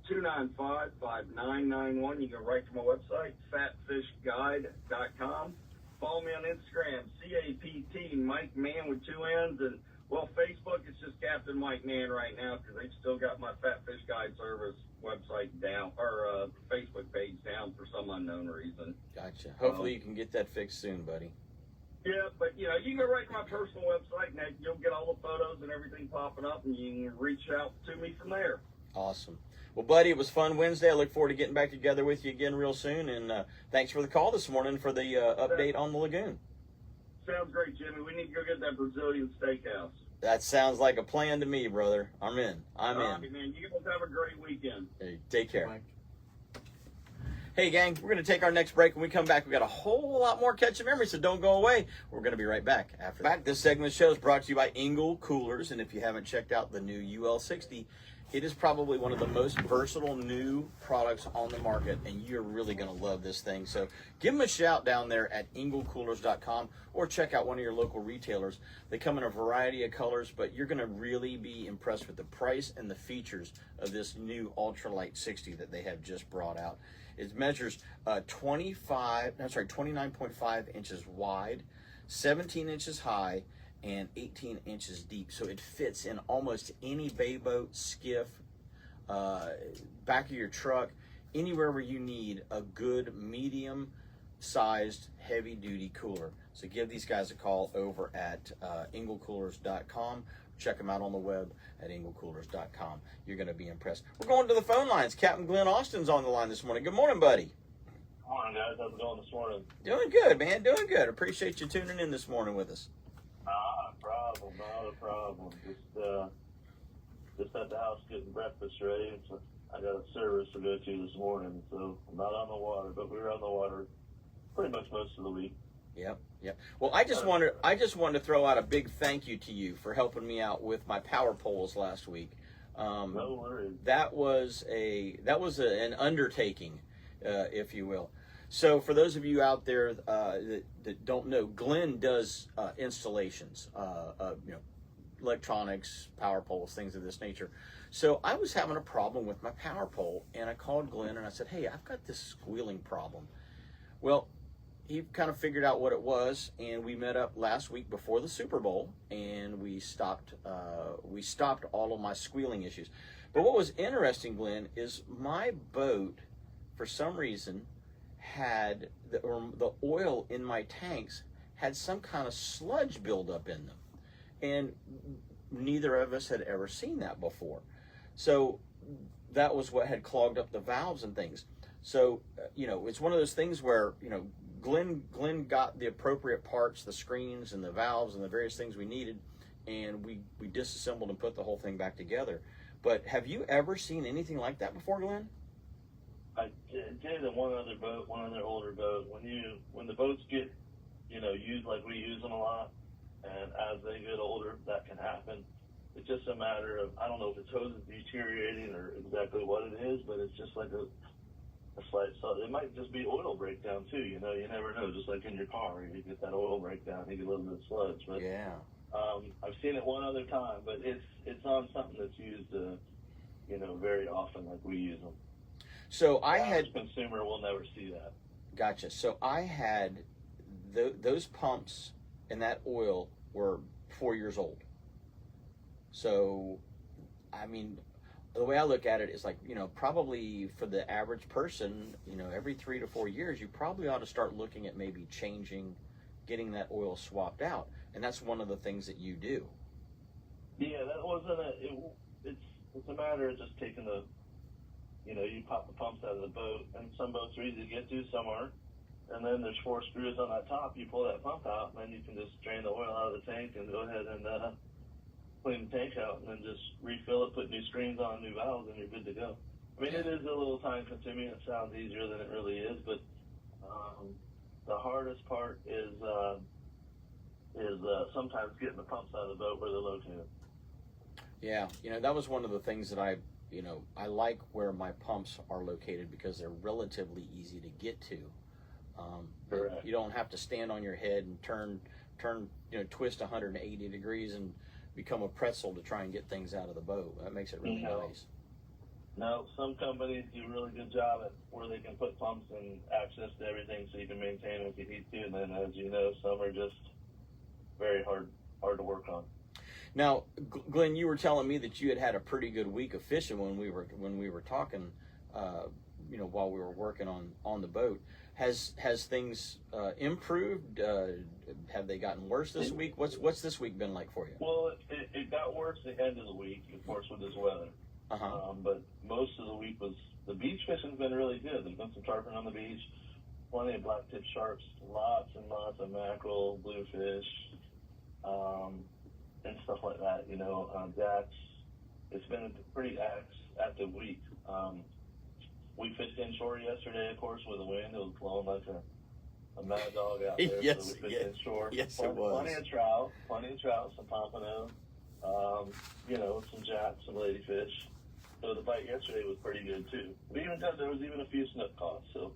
386-295-5991. You can write to my website, fatfishguide.com. Follow me on Instagram, CAPT, Mike Mann with 2 N's. And, well, Facebook, it's just Captain Mike Mann right now because they've still got my Fat Fish Guide Service website down, or Facebook page down for some unknown reason. Gotcha. Hopefully you can get that fixed soon, buddy. Yeah, but, you know, you can go right to my personal website, and you'll get all the photos and everything popping up, and you can reach out to me from there. Awesome. Well, buddy, it was fun Wednesday. I look forward to getting back together with you again real soon, and thanks for the call this morning for the update on the lagoon. Sounds great, Jimmy. We need to go get that Brazilian steakhouse. That sounds like a plan to me, brother. I'm in. I'm in. All right, man. You guys have a great weekend. Hey, take care. Bye. Hey, gang, we're going to take our next break. When we come back, we got a whole lot more catching memories, so don't go away. We're going to be right back after that. This segment of the show is brought to you by Engel Coolers, and if you haven't checked out the new UL60, it is probably one of the most versatile new products on the market, and you're really going to love this thing. So give them a shout down there at engelcoolers.com or check out one of your local retailers. They come in a variety of colors, but you're going to really be impressed with the price and the features of this new ultralight 60 that they have just brought out. It measures 29.5 inches wide, 17 inches high, and 18 inches deep. So it fits in almost any bay boat, skiff, back of your truck, anywhere where you need a good medium-sized, heavy-duty cooler. So give these guys a call over at engelcoolers.com. Check them out on the web at engelcoolers.com. You're going to be impressed. We're going to the phone lines. Captain Glenn Austin's on the line this morning. Good morning, buddy. Good morning, guys. How's it going this morning? Doing good, man. Doing good. Appreciate you tuning in this morning with us. Not a problem. Just at the house getting breakfast ready. So I got a service to go to this morning, so I'm not on the water, but we were on the water pretty much most of the week. Yep. Well, I just wanted to throw out a big thank you to you for helping me out with my power poles last week. No worries. That was an undertaking, if you will. So for those of you out there that don't know, Glenn does installations, electronics, power poles, things of this nature. So I was having a problem with my power pole, and I called Glenn and I said, "Hey, I've got this squealing problem." Well, he kind of figured out what it was, and we met up last week before the Super Bowl, and we stopped all of my squealing issues. But what was interesting, Glenn, is my boat, for some reason, had the oil in my tanks had some kind of sludge buildup in them, and neither of us had ever seen that before. So that was what had clogged up the valves and things. So it's one of those things where Glenn got the appropriate parts, the screens and the valves and the various things we needed, and we disassembled and put the whole thing back together. But have you ever seen anything like that before, Glenn? I did in one other older boat. When the boats get, used like we use them a lot, and as they get older, that can happen. It's just a matter of, I don't know if it's hoses deteriorating or exactly what it is, but it's just like a slight, so it might just be oil breakdown too. You know, you never know. Just like in your car, you get that oil breakdown, you get a little bit of sludge. But Yeah. I've seen it one other time, but it's on something that's used, you know, very often, like we use them. So The I had, average consumer will never see that. gotcha. So I had those pumps and that oil were 4 years old. So, I mean, the way I look at it is like, you know, probably for the average person, you know, every 3 to 4 years, you probably ought to start looking at maybe changing, getting that oil swapped out. And that's one of the things that you do. Yeah, that wasn't it's a matter of just taking the, you know, you pop the pumps out of the boat, and some boats are easy to get to, some aren't. And then there's 4 screws on that top. You pull that pump out, and then you can just drain the oil out of the tank and go ahead and clean the tank out, and then just refill it, put new screens on, new valves, and you're good to go. I mean, it is a little time consuming. It sounds easier than it really is, but the hardest part is sometimes getting the pumps out of the boat where they're located. Yeah, you know, that was one of the things that I like where my pumps are located because they're relatively easy to get to. Correct. You don't have to stand on your head and turn, you know, twist 180 degrees and become a pretzel to try and get things out of the boat. That makes it really nice. No, some companies do a really good job at where they can put pumps and access to everything so you can maintain it if you need to. And then, as you know, some are just very hard to work on. Now, Glenn, you were telling me that you had a pretty good week of fishing when we were talking, you know, while we were working on the boat. Has things improved? Have they gotten worse this week? What's this week been like for you? Well, it got worse at the end of the week, of course, with this weather. But most of the week the beach fishing's been really good. There's been some tarpon on the beach, plenty of black-tip sharks, lots and lots of mackerel, bluefish, and stuff like that. You know, that's, it's been a pretty active week. We fished inshore yesterday, of course, with the wind. It was blowing like a mad dog out there. Yes, so we fished inshore. Yes, it was. Plenty of trout, some pompano, you know, some jacks, some ladyfish. So the bite yesterday was pretty good too. There was even a few snook caught. So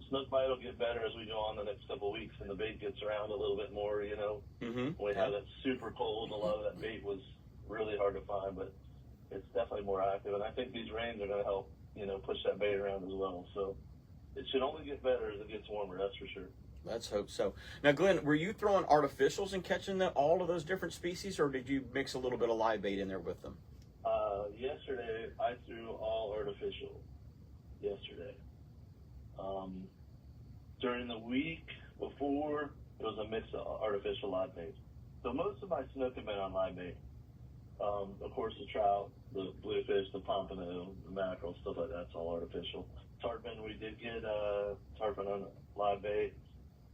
snook bite will get better as we go on the next couple of weeks and the bait gets around a little bit more. You know, when we had that super cold, a lot of that bait was really hard to find, but it's definitely more active. And I think these rains are going to help, you know, push that bait around as well. So it should only get better as it gets warmer. That's for sure. Let's hope so. Now, Glenn, were you throwing artificials and catching all of those different species, or did you mix a little bit of live bait in there with them? Yesterday, I threw all artificial. Yesterday. During the week before, it was a mix of artificial live bait. So most of my snook have been on live bait. Of course, the trout, the bluefish, the pompano, the mackerel, stuff like that's all artificial. Tarpon, we did get tarpon on live bait.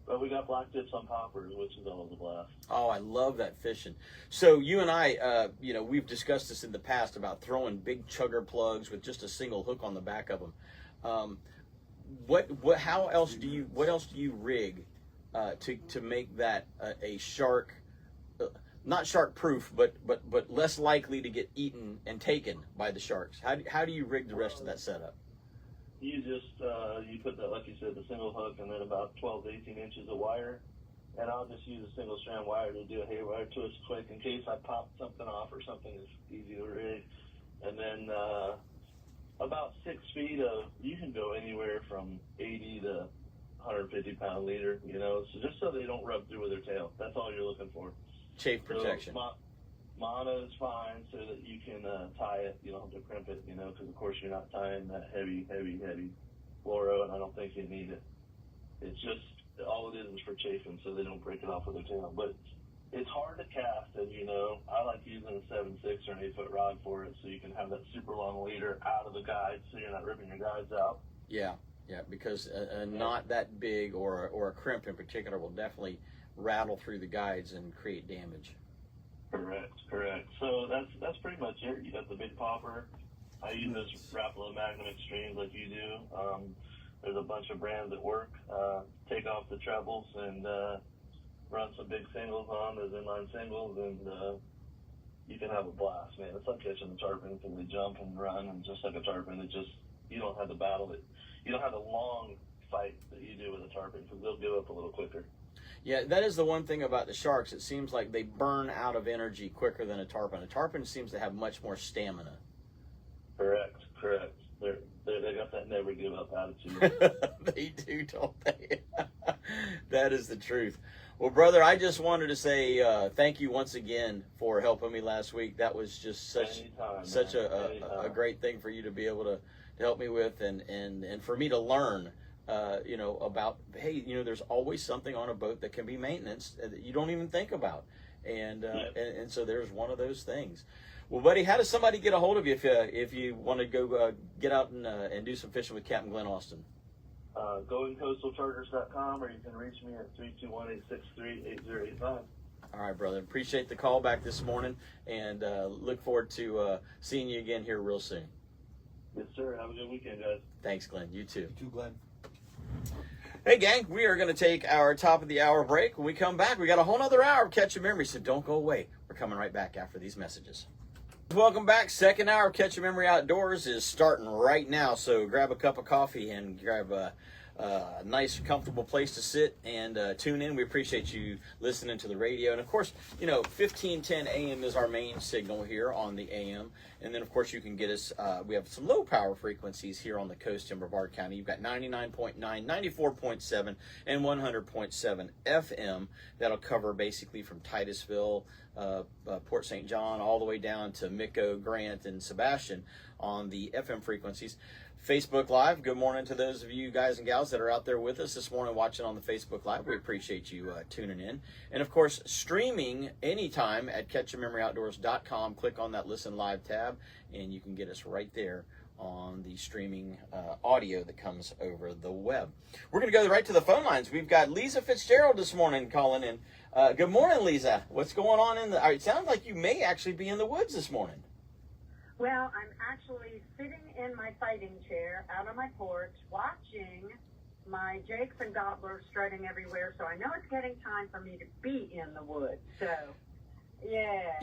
But we got black tips on poppers, which is always a blast. Oh, I love that fishing. So you and I, you know, we've discussed this in the past about throwing big chugger plugs with just a single hook on the back of them. What else do you rig to make that a shark, not shark proof, but less likely to get eaten and taken by the sharks? How do you rig the rest of that setup? You just, you put that, like you said, the single hook and then about 12 to 18 inches of wire. And I'll just use a single strand wire to do a haywire twist quick in case I pop something off or something is easy to rig. And then about 6 feet of, you can go anywhere from 80 to 150 pound leader, you know, so just so they don't rub through with their tail. That's all you're looking for. Chafe protection. So, mono is fine so that you can tie it. You don't have to crimp it, you know, because of course you're not tying that heavy fluoro, and I don't think you need it. It's just, all it is for chafing so they don't break it off with their tail. But it's hard to cast, as you know. I like using a 7/6 or an 8-foot rod for it so you can have that super long leader out of the guide so you're not ripping your guides out. Yeah, because a knot that big or a crimp in particular will definitely rattle through the guides and create damage. Correct. So that's pretty much it. You got the big popper. I use this Rapala Magnum Extremes like you do. There's a bunch of brands that work. Take off the trebles and run some big singles on those inline singles, and you can have a blast, man. It's like catching a tarpon because they jump and run, and just like a tarpon, it just you don't have the battle that you don't have the long fight that you do with a tarpon, because they'll give up a little quicker. Yeah, that is the one thing about the sharks. It seems like they burn out of energy quicker than a tarpon. A tarpon seems to have much more stamina. Correct. They got that never give up attitude. They do, don't they? That is the truth. Well, brother, I just wanted to say thank you once again for helping me last week. That was just such a great thing for you to be able to help me with, and for me to learn, about, hey, there's always something on a boat that can be maintenance that you don't even think about, and so there's one of those things. Well, buddy, how does somebody get a hold of you if you want to go get out and do some fishing with Captain Glenn Austin? GoingCoastalCharters.com, or you can reach me at 321-863-8085. All right, brother. Appreciate the call back this morning, and look forward to seeing you again here real soon. Yes, sir. Have a good weekend, guys. Thanks, Glenn. You too. You too, Glenn. Hey, gang, we are going to take our top of the hour break. When we come back, we got a whole other hour of Catch a Memory, so don't go away. We're coming right back after these messages. Welcome back. Second hour of Catch a Memory Outdoors is starting right now, so grab a cup of coffee and grab a nice, comfortable place to sit and tune in. We appreciate you listening to the radio. And, of course, 1510 AM is our main signal here on the AM. And then, of course, you can get us, we have some low-power frequencies here on the coast in Brevard County. You've got 99.9, 94.7, and 100.7 FM. That'll cover basically from Titusville, Port St. John, all the way down to Micco, Grant, and Sebastian on the FM frequencies. Facebook Live, good morning to those of you guys and gals that are out there with us this morning watching on the Facebook Live. We appreciate you tuning in. And, of course, streaming anytime at catchamemory.outdoors.com. Click on that Listen Live tab, and you can get us right there on the streaming audio that comes over the web. We're going to go right to the phone lines. We've got Lisa Fitzgerald this morning calling in. Good morning, Lisa. What's going on it sounds like you may actually be in the woods this morning. Well, I'm actually sitting in my fighting chair out on my porch watching my jakes and gobblers strutting everywhere, so I know it's getting time for me to be in the woods. So, yeah.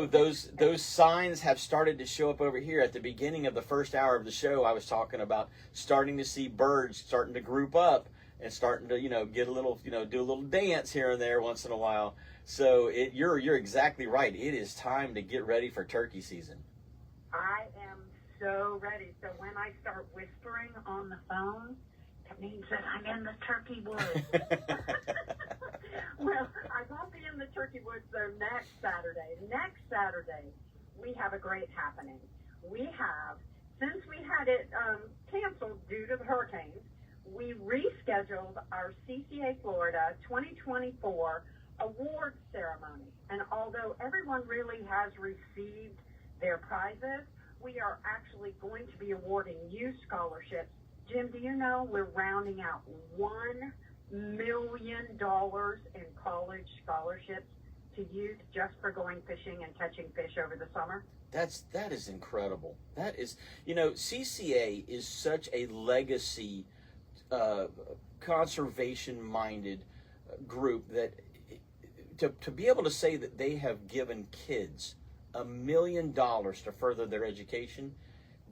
Those signs have started to show up over here. At the beginning of the first hour of the show, I was talking about starting to see birds starting to group up and starting to, get a little, do a little dance here and there once in a while. So you're exactly right. It is time to get ready for turkey season. I am so ready. So when I start whispering on the phone, that means that I'm in the turkey woods. Well, I won't be in the turkey woods, though, next Saturday. Next Saturday, we have a great happening. We have, since we had it canceled due to the hurricanes, we rescheduled our CCA Florida 2024 awards ceremony. And although everyone really has received their prizes, we are actually going to be awarding youth scholarships. Jim, do you know we're rounding out $1 million in college scholarships to youth just for going fishing and catching fish over the summer? That is incredible. That is, CCA is such a legacy, conservation-minded group that to be able to say that they have given kids $1 million to further their education,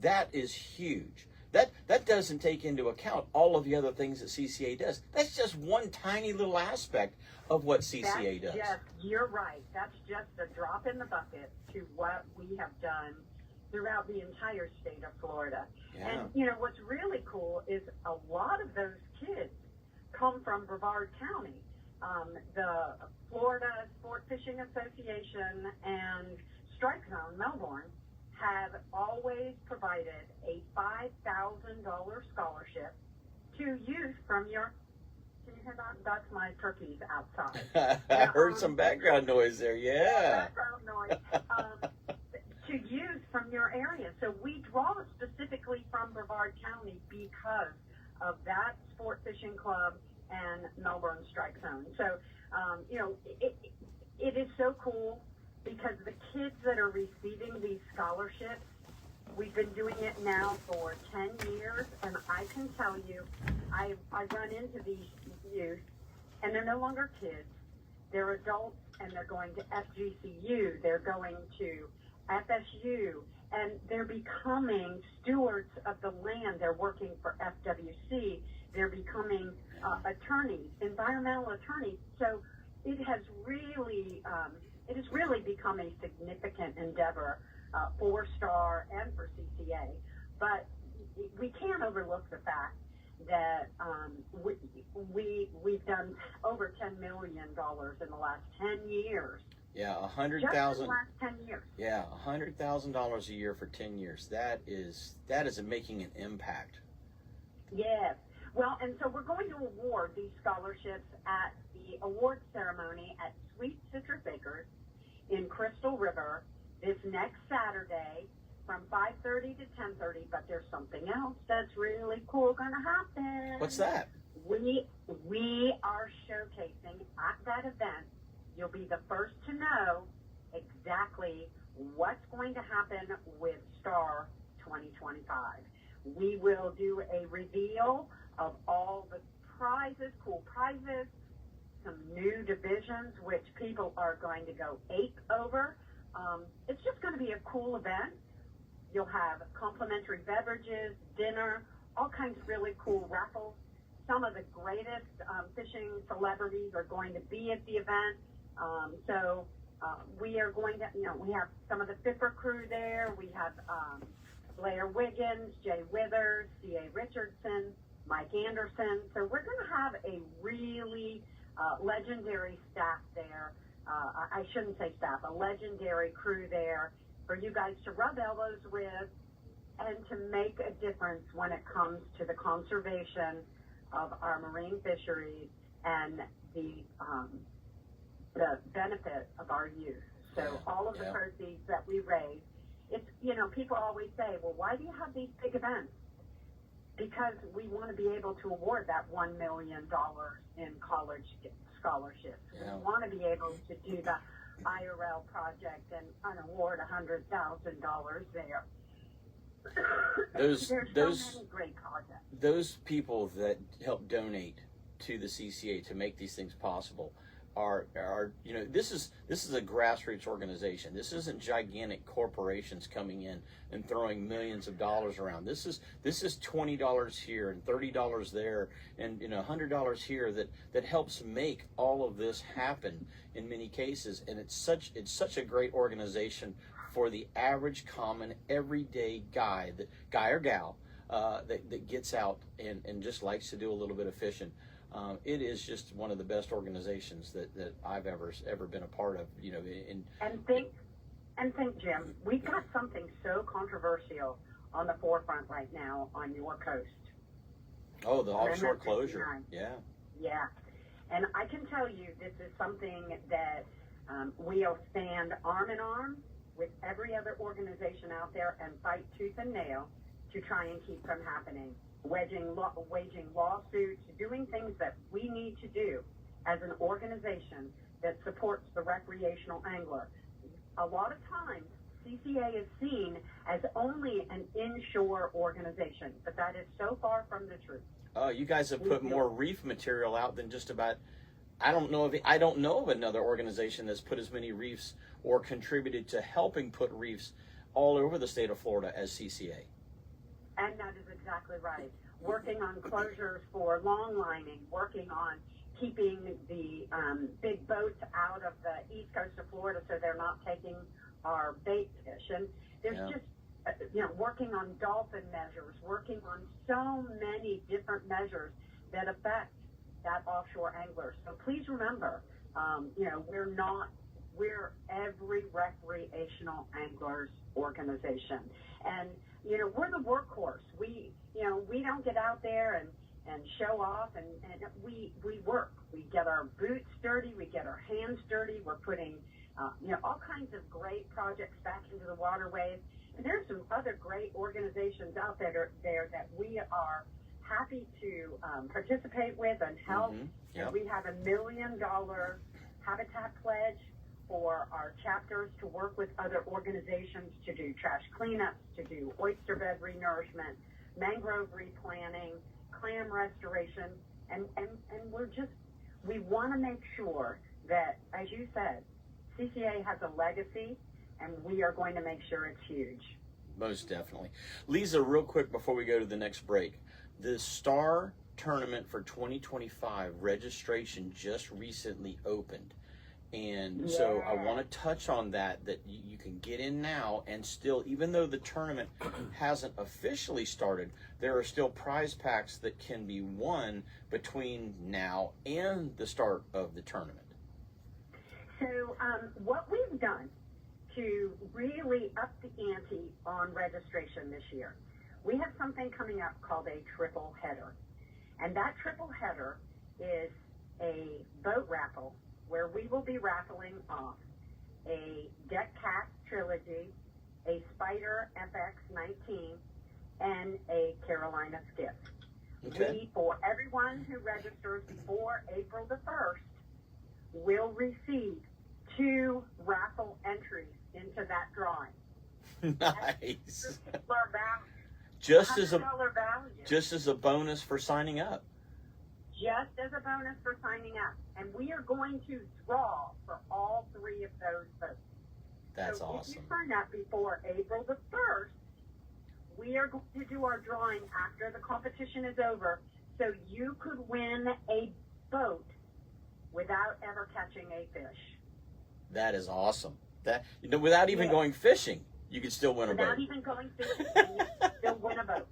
that is huge. That doesn't take into account all of the other things that CCA does. That's just one tiny little aspect of what CCA does. You're right. That's just a drop in the bucket to what we have done throughout the entire state of Florida. Yeah. And, what's really cool is a lot of those kids come from Brevard County. The Florida Sport Fishing Association and Strike Zone, Melbourne, have always provided a $5,000 scholarship to youth from your... Can you hear that? That's my turkeys outside. I heard some background noise there, yeah. Background noise. To youth from your area. So we draw specifically from Brevard County because of that sport fishing club and Melbourne Strike Zone. So, it is so cool because the kids that are receiving these scholarships, we've been doing it now for 10 years, and I can tell you, I run into these youth, and they're no longer kids. They're adults, and they're going to FGCU. They're going to FSU, and they're becoming stewards of the land. They're working for FWC. They're becoming attorneys, environmental attorneys. So it has really become a significant endeavor for STAR and for CCA. But we can't overlook the fact that we've done over $10 million in the last 10 years. Yeah, Just in the last 10 years. Yeah, $100,000 a year for 10 years. That is making an impact. Yes. Well, and so we're going to award these scholarships at the award ceremony at Sweet Citrus Acres in Crystal River this next Saturday from 5:30 to 10:30. But there's something else that's really cool going to happen. What's that? We are showcasing at that event. You'll be the first to know exactly what's going to happen with STAR 2025. We will do a reveal of all the prizes, cool prizes, some new divisions, which people are going to go ape over. It's just going to be a cool event. You'll have complimentary beverages, dinner, all kinds of really cool raffles. Some of the greatest fishing celebrities are going to be at the event. So we are going to, we have some of the Fipper crew there. We have Blair Wiggins, Jay Withers, C.A. Richardson, Mike Anderson. So we're going to have a really legendary staff there. I shouldn't say staff, a legendary crew there for you guys to rub elbows with and to make a difference when it comes to the conservation of our marine fisheries and the benefit of our youth. So all of the proceeds that we raise, it's, people always say, well, why do you have these big events? Because we want to be able to award that $1 million in college scholarships. Yeah. We want to be able to do the IRL project and award $100,000 there. There's so many great projects. Those people that help donate to the CCA to make these things possible are this is a grassroots organization. This isn't gigantic corporations coming in and throwing millions of dollars around. This is $20 here and $30 there and $100 here that helps make all of this happen in many cases. And it's such a great organization for the average, common, everyday guy or gal that gets out and just likes to do a little bit of fishing. It is just one of the best organizations that I've ever been a part of. And think, Jim, we've got something so controversial on the forefront right now on your coast. Oh, the offshore closure. Yeah. Yeah. And I can tell you this is something that we'll stand arm in arm with every other organization out there and fight tooth and nail to try and keep from happening. Waging lawsuits, doing things that we need to do as an organization that supports the recreational angler. A lot of times, CCA is seen as only an inshore organization, but that is so far from the truth. You guys have put more reef material out than just about. I don't know of another organization that's put as many reefs or contributed to helping put reefs all over the state of Florida as CCA. And that is exactly right. Working on closures for long lining, working on keeping the big boats out of the east coast of Florida so they're not taking our bait fish. And there's just, working on dolphin measures, working on so many different measures that affect that offshore angler. So please remember, we're every recreational angler's organization. And, we're the workhorse. We don't get out there and show off, and we work. We get our boots dirty, we get our hands dirty, we're putting, all kinds of great projects back into the waterways. And there's some other great organizations out there that we are happy to participate with and help. Mm-hmm. Yep. And we have $1 million habitat pledge for our chapters to work with other organizations to do trash cleanups, to do oyster bed renourishment, mangrove replanting, clam restoration, and we want to make sure that, as you said, CCA has a legacy, and we are going to make sure it's huge. Most definitely. Lisa, real quick before we go to the next break, the Star Tournament for 2025 registration just recently opened. And so I want to touch on that you can get in now, and still, even though the tournament hasn't officially started, there are still prize packs that can be won between now and the start of the tournament. So what we've done to really up the ante on registration this year, we have something coming up called a triple header. And that triple header is a boat raffle where we will be raffling off a Deck Cat Trilogy, a Spider FX19, and a Carolina Skiff. Okay. For everyone who registers before April the 1st, will receive 2 raffle entries into that drawing. Nice. Our value. Just $100 value. Just as a bonus for signing up. Just as a bonus for signing up. And we are going to draw for all 3 of those votes. That's so awesome. If you sign up before April the 1st, we are going to do our drawing after the competition is over, so you could win a boat without ever catching a fish. That is awesome. That without even going fishing, you could still win a boat. Without even going fishing, you can still win a boat.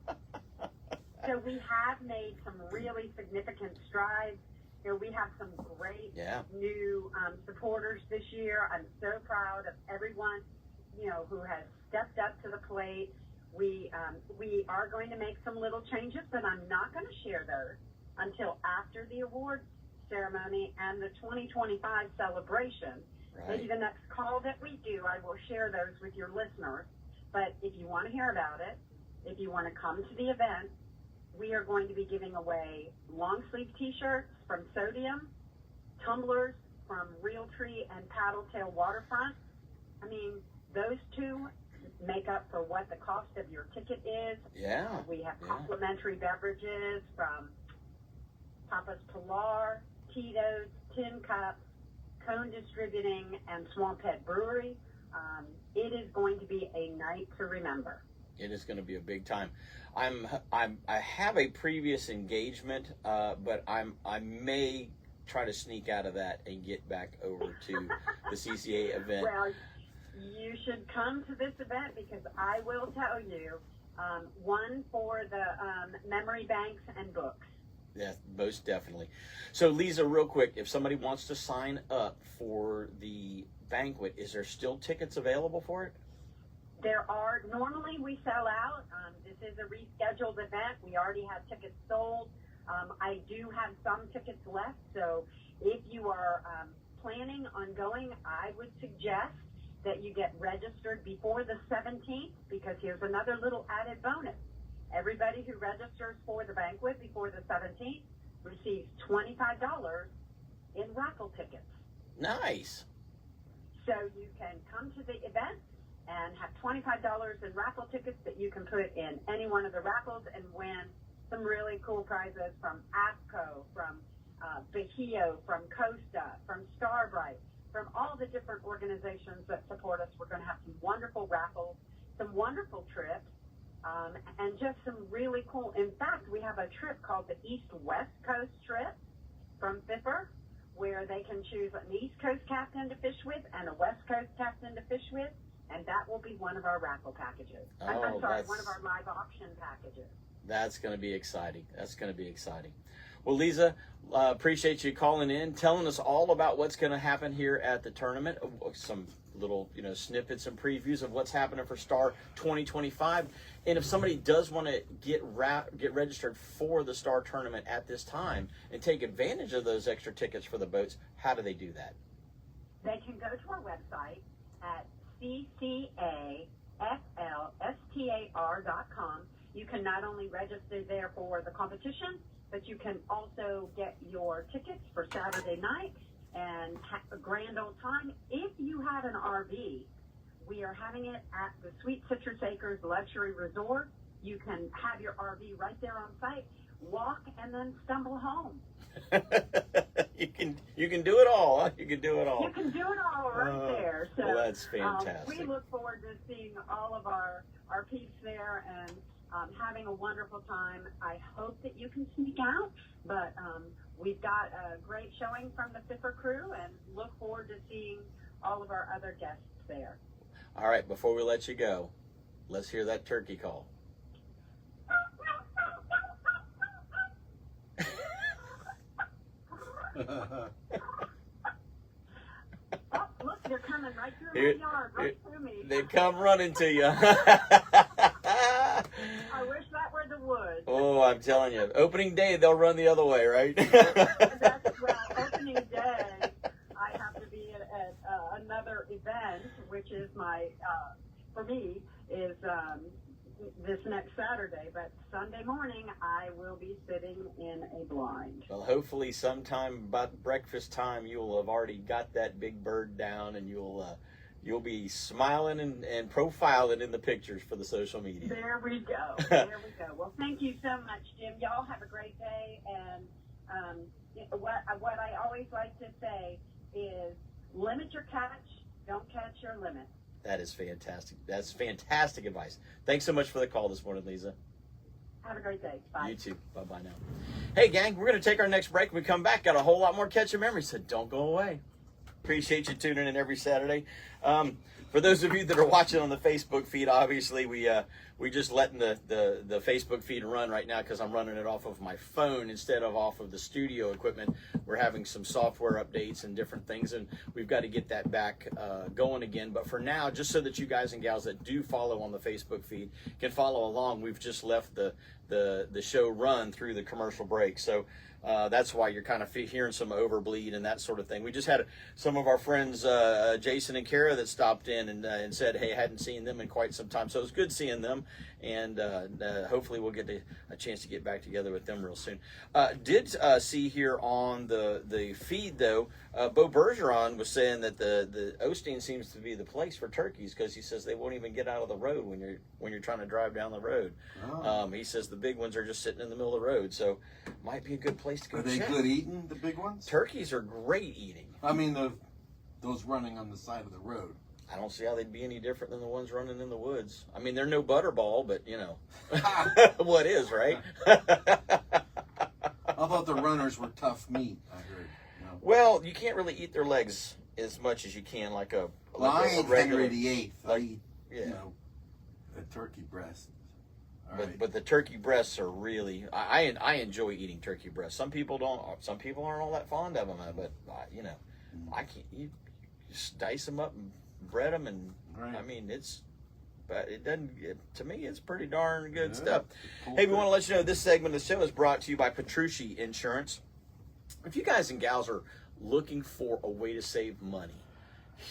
So we have made some really significant strides. You know, we have some great new supporters this year. I'm so proud of everyone, you know, who has stepped up to the plate. We are going to make some little changes, but I'm not going to share those until after the awards ceremony and the 2025 celebration. Right. Maybe the next call that we do, I will share those with your listeners. But if you want to hear about it, if you want to come to the event, we are going to be giving away long sleeve t-shirts from Sodium, tumblers from Realtree and Paddletail Waterfront. I mean, those 2 make up for what the cost of your ticket is. Yeah. We have complimentary beverages from Papa's Pilar, Tito's, Tin Cup, Cone Distributing, and Swamphead Brewery. It is going to be a night to remember. It is going to be a big time. I have a previous engagement, but I may try to sneak out of that and get back over to the CCA event. Well, you should come to this event because I will tell you, one for the memory banks and books. Yeah, most definitely. So, Lisa, real quick, if somebody wants to sign up for the banquet, is there still tickets available for it? There are. Normally we sell out. This is a rescheduled event. We already have tickets sold. I do have some tickets left. So if you are planning on going, I would suggest that you get registered before the 17th, because here's another little added bonus. Everybody who registers for the banquet before the 17th receives $25 in raffle tickets. Nice. So you can come to the event and have $25 in raffle tickets that you can put in any one of the raffles and win some really cool prizes from APCO, from Bahio, from Costa, from Starbright, from all the different organizations that support us. We're going to have some wonderful raffles, some wonderful trips, and just some really cool. In fact, we have a trip called the East-West Coast trip from FIPR, where they can choose an East Coast captain to fish with and a West Coast captain to fish with, and that will be one of our raffle packages. I'm sorry, one of our live auction packages. That's going to be exciting. That's going to be exciting. Well, Lisa, appreciate you calling in, telling us all about what's going to happen here at the tournament. Some little, snippets and previews of what's happening for Star 2025. And if somebody does want to get registered for the Star tournament at this time and take advantage of those extra tickets for the boats, how do they do that? They can go to our website at ccaflstar.com. You can not only register there for the competition, but you can also get your tickets for Saturday night and have a grand old time. If you have an RV, we are having it at the Sweet Citrus Acres Luxury Resort. You can have your RV right there on site, walk, and then stumble home. You can do it all. Huh? You can do it all. You can do it all right there. So well, that's fantastic. we look forward to seeing all of our our peeps there and having a wonderful time. I hope that you can sneak out, but we've got a great showing from the Fiffer crew and look forward to seeing all of our other guests there. All right, before we let you go, let's hear that turkey call. Oh, look, they're coming right through my yard, right through me. They come running to you. I wish that were the woods. Oh, I'm telling you. Opening day, they'll run the other way, right? Well, opening day, I have to be at another event, which is for me, is this next Saturday. But Sunday morning, I will be sitting in a blind. Well, hopefully sometime about breakfast time, you'll have already got that big bird down, and you'll be smiling and profiling in the pictures for the social media. There we go. There we go. Well, thank you so much, Jim. Y'all have a great day. And what I always like to say is limit your catch, don't catch your limit. That is fantastic. That's fantastic advice. Thanks so much for the call this morning, Lisa. Have a great day. Bye. You too. Bye-bye now. Hey, gang, we're going to take our next break. When we come back, got a whole lot more catch of memories, so don't go away. Appreciate you tuning in every Saturday. For those of you that are watching on the Facebook feed, obviously we just letting the Facebook feed run right now because I'm running it off of my phone instead of off of the studio equipment. We're having some software updates and different things, and we've got to get that back going again. But for now, just so that you guys and gals that do follow on the Facebook feed can follow along, we've just left the show run through the commercial break. So that's why you're kind of hearing some overbleed and that sort of thing. We just had some of our friends, Jason and Kara, that stopped in and said, hey, I hadn't seen them in quite some time. So it was good seeing them, and hopefully we'll get a chance to get back together with them real soon. Did see here on the feed, though, Bo Bergeron was saying that the Osteen seems to be the place for turkeys because he says they won't even get out of the road when you're trying to drive down the road. Oh. He says the big ones are just sitting in the middle of the road, so might be a good place to go. Are they good eating, the big ones? Turkeys are great eating. I mean, those running on the side of the road. I don't see how they'd be any different than the ones running in the woods. I mean, they're no butterball, but you know what is, right? I thought the runners were tough meat. I heard. No. Well, you can't really eat their legs as much as you can like a regular. Henry VIII. Like, I eat, yeah. A turkey breast. But the turkey breasts are really. I enjoy eating turkey breasts. Some people don't. Some people aren't all that fond of them. But I can't. You just dice them up and bread them, and I mean but it doesn't. To me, it's pretty darn good stuff. Cool. Hey, we want to let you know this segment of the show is brought to you by Petrucci Insurance. If you guys and gals are looking for a way to save money,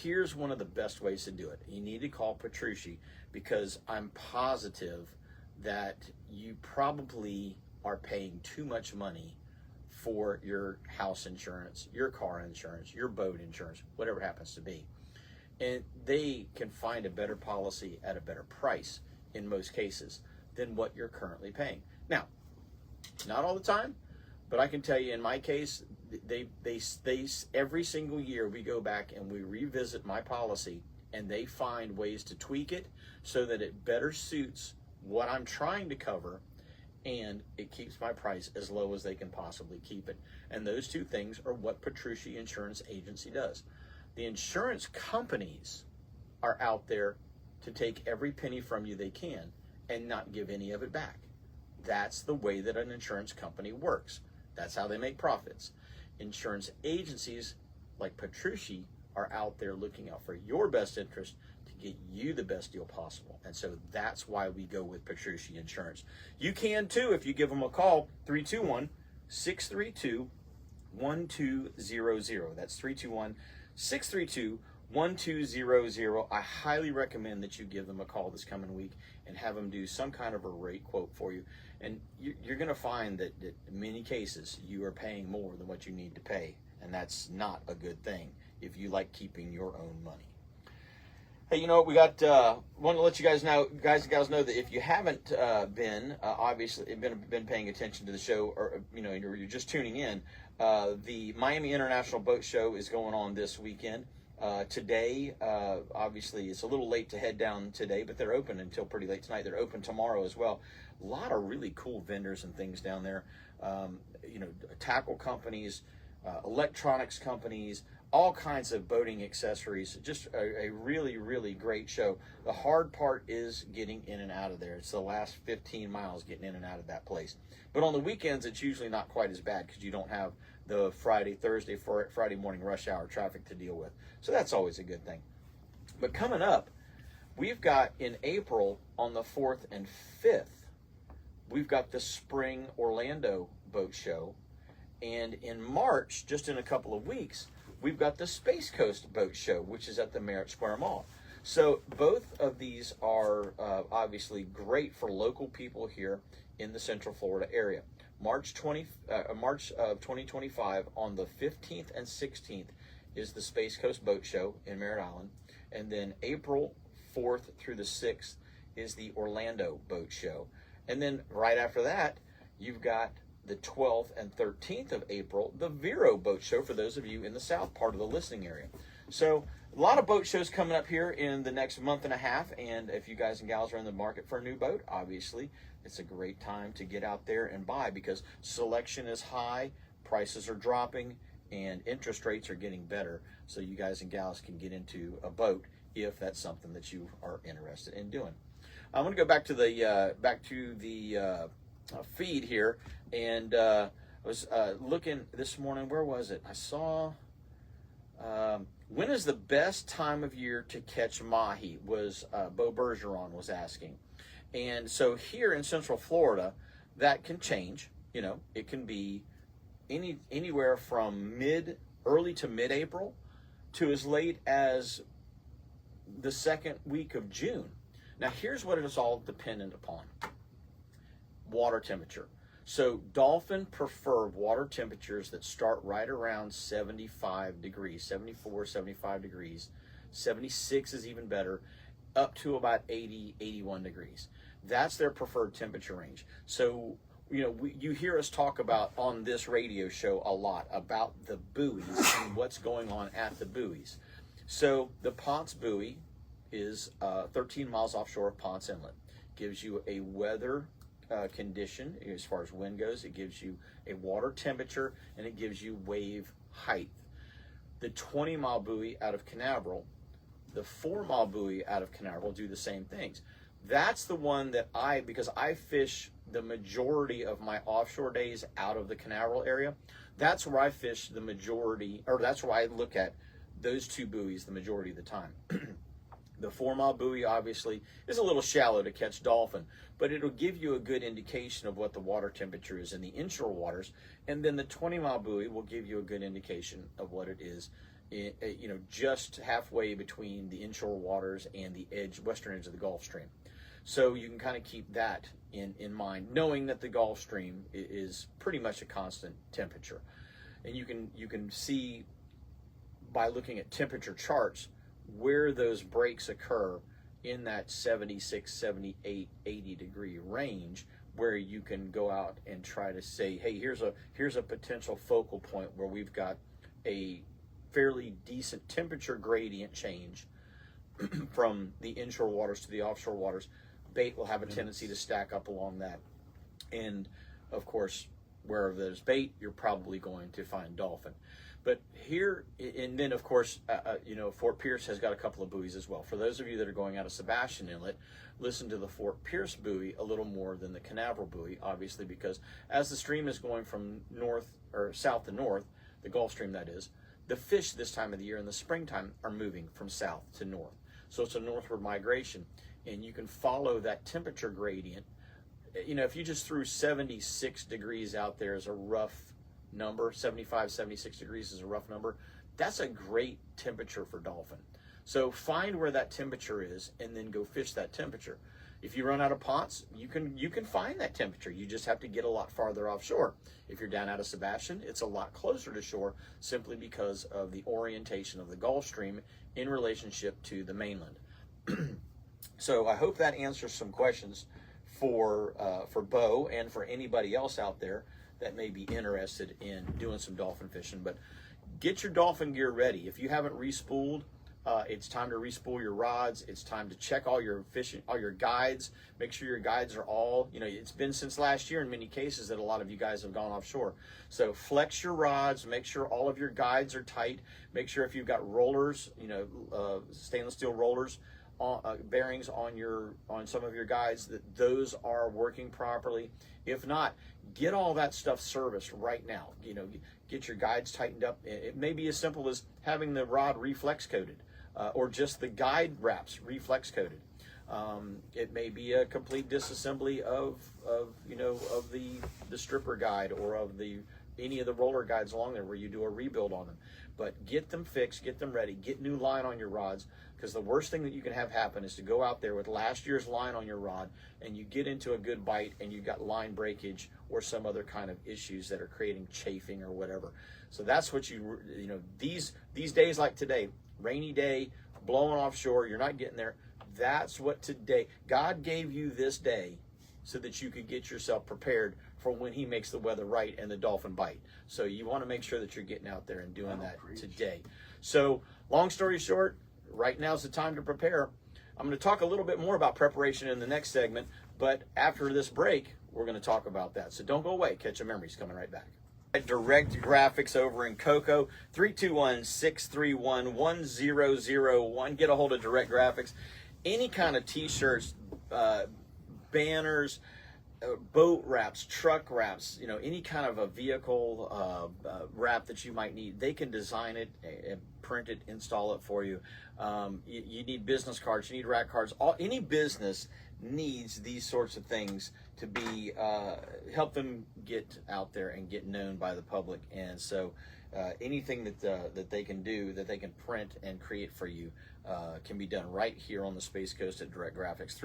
here's one of the best ways to do it. You need to call Petrucci because I'm positive that you probably are paying too much money for your house insurance, your car insurance, your boat insurance, whatever it happens to be. And they can find a better policy at a better price in most cases than what you're currently paying. Now, not all the time, but I can tell you in my case, they every single year we go back and we revisit my policy and they find ways to tweak it so that it better suits what I'm trying to cover, and it keeps my price as low as they can possibly keep it. And those two things are what Petrucci Insurance Agency does. The insurance companies are out there to take every penny from you they can and not give any of it back. That's the way that an insurance company works. That's how they make profits. Insurance agencies like Petrucci are out there looking out for your best interest to get you the best deal possible. And so that's why we go with Petrucci Insurance. You can too if you give them a call, 321-632-1200. That's 321-632-1200. I highly recommend that you give them a call this coming week and have them do some kind of a rate quote for you. And you're going to find that in many cases you are paying more than what you need to pay. And that's not a good thing if you like keeping your own money. Hey, you know what? We got, want to let you guys know, guys and gals know that if you haven't obviously been paying attention to the show, or you're just tuning in, the Miami International Boat Show is going on this weekend. Today, obviously, it's a little late to head down today, but they're open until pretty late tonight. They're open tomorrow as well. A lot of really cool vendors and things down there. Tackle companies, electronics companies, all kinds of boating accessories. Just a really, really great show. The hard part is getting in and out of there. It's the last 15 miles getting in and out of that place. But on the weekends, it's usually not quite as bad because you don't have the Friday morning rush hour traffic to deal with. So that's always a good thing. But coming up, we've got in April on the 4th and 5th, we've got the Spring Orlando Boat Show. And in March, just in a couple of weeks, we've got the Space Coast Boat Show, which is at the Merritt Square Mall. So both of these are obviously great for local people here in the Central Florida area. March of 2025 on the 15th and 16th is the Space Coast Boat Show in Merritt Island. And then April 4th through the 6th is the Orlando Boat Show. And then right after that, you've got the 12th and 13th of April, the Vero Boat Show for those of you in the south part of the listening area. So a lot of boat shows coming up here in the next month and a half. And if you guys and gals are in the market for a new boat, obviously it's a great time to get out there and buy because selection is high, prices are dropping, and interest rates are getting better. So you guys and gals can get into a boat if that's something that you are interested in doing. I'm going to go back to the feed here, and I was looking this morning. Where was it? I saw when is the best time of year to catch mahi? Was Bo Bergeron was asking, and so here in Central Florida, that can change. It can be anywhere from early to mid-April to as late as the second week of June. Now, here's what it is all dependent upon. Water temperature. So Dolphin prefer water temperatures that start right around 75 degrees, 74, 75 degrees. 76 is even better, up to about 80, 81 degrees. That's their preferred temperature range. So, you hear us talk about on this radio show a lot about the buoys and what's going on at the buoys. So the Ponce buoy is 13 miles offshore of Ponce Inlet. Gives you a weather condition as far as wind goes. It gives you a water temperature, and it gives you wave height. The 20-mile buoy out of Canaveral, the 4-mile buoy out of Canaveral do the same things. That's the one that because I fish the majority of my offshore days out of the Canaveral area, that's where I fish the majority, or that's where I look at those two buoys the majority of the time. The 4-mile buoy obviously is a little shallow to catch dolphin, but it'll give you a good indication of what the water temperature is in the inshore waters. And then the 20-mile buoy will give you a good indication of what it is, just halfway between the inshore waters and the western edge of the Gulf Stream. So you can kind of keep that in mind, knowing that the Gulf Stream is pretty much a constant temperature. And you can see by looking at temperature charts where those breaks occur in that 76, 78, 80 degree range, where you can go out and try to say, hey, here's a potential focal point where we've got a fairly decent temperature gradient change from the inshore waters to the offshore waters. Bait will have a tendency to stack up along that. And of course, wherever there's bait, you're probably going to find dolphin. But here, and then of course, Fort Pierce has got a couple of buoys as well. For those of you that are going out of Sebastian Inlet, listen to the Fort Pierce buoy a little more than the Canaveral buoy, obviously, because as the stream is going from south to north, the Gulf Stream that is, the fish this time of the year in the springtime are moving from south to north. So it's a northward migration, and you can follow that temperature gradient. If you just threw 76 degrees out there as a rough number, 75, 76 degrees is a rough number, that's a great temperature for dolphin. So find where that temperature is and then go fish that temperature. If you run out of Ponce, you can find that temperature. You just have to get a lot farther offshore. If you're down out of Sebastian, it's a lot closer to shore simply because of the orientation of the Gulf Stream in relationship to the mainland. So I hope that answers some questions for Bo and for anybody else out there that may be interested in doing some dolphin fishing. But get your Dolphin gear ready. If you haven't respooled, it's time to respool your rods. It's time to check all your guides. Make sure your guides are all, it's been since last year in many cases that a lot of you guys have gone offshore. So flex your rods, make sure all of your guides are tight. Make sure if you've got rollers, stainless steel rollers, bearings on some of your guides, that those are working properly. If not, get all that stuff serviced right now. Get your guides tightened up. It may be as simple as having the rod reflex coated, or just the guide wraps reflex coated. It may be a complete disassembly of the stripper guide, or of any of the roller guides along there where you do a rebuild on them. But get them fixed, get them ready, get new line on your rods, because the worst thing that you can have happen is to go out there with last year's line on your rod and you get into a good bite and you've got line breakage or some other kind of issues that are creating chafing or whatever. So that's what these days like today, rainy day, blowing offshore, you're not getting there. That's what today, God gave you this day so that you could get yourself prepared for when he makes the weather right and the Dolphin bite. So you want to make sure that you're getting out there and doing that today. So long story short, right now's the time to prepare. I'm going to talk a little bit more about preparation in the next segment, but after this break, we're going to talk about that. So don't go away. Catch a Memories coming right back. Direct Graphics over in Cocoa, 321-631-1001. Get a hold of Direct Graphics. Any kind of t-shirts, banners, boat wraps, truck wraps, any kind of a vehicle wrap that you might need, they can design it, print it, install it for you. You need business cards, you need rack cards. Any business needs these sorts of things to be help them get out there and get known by the public. And so anything that they can do, that they can print and create for you, can be done right here on the Space Coast at Direct Graphics.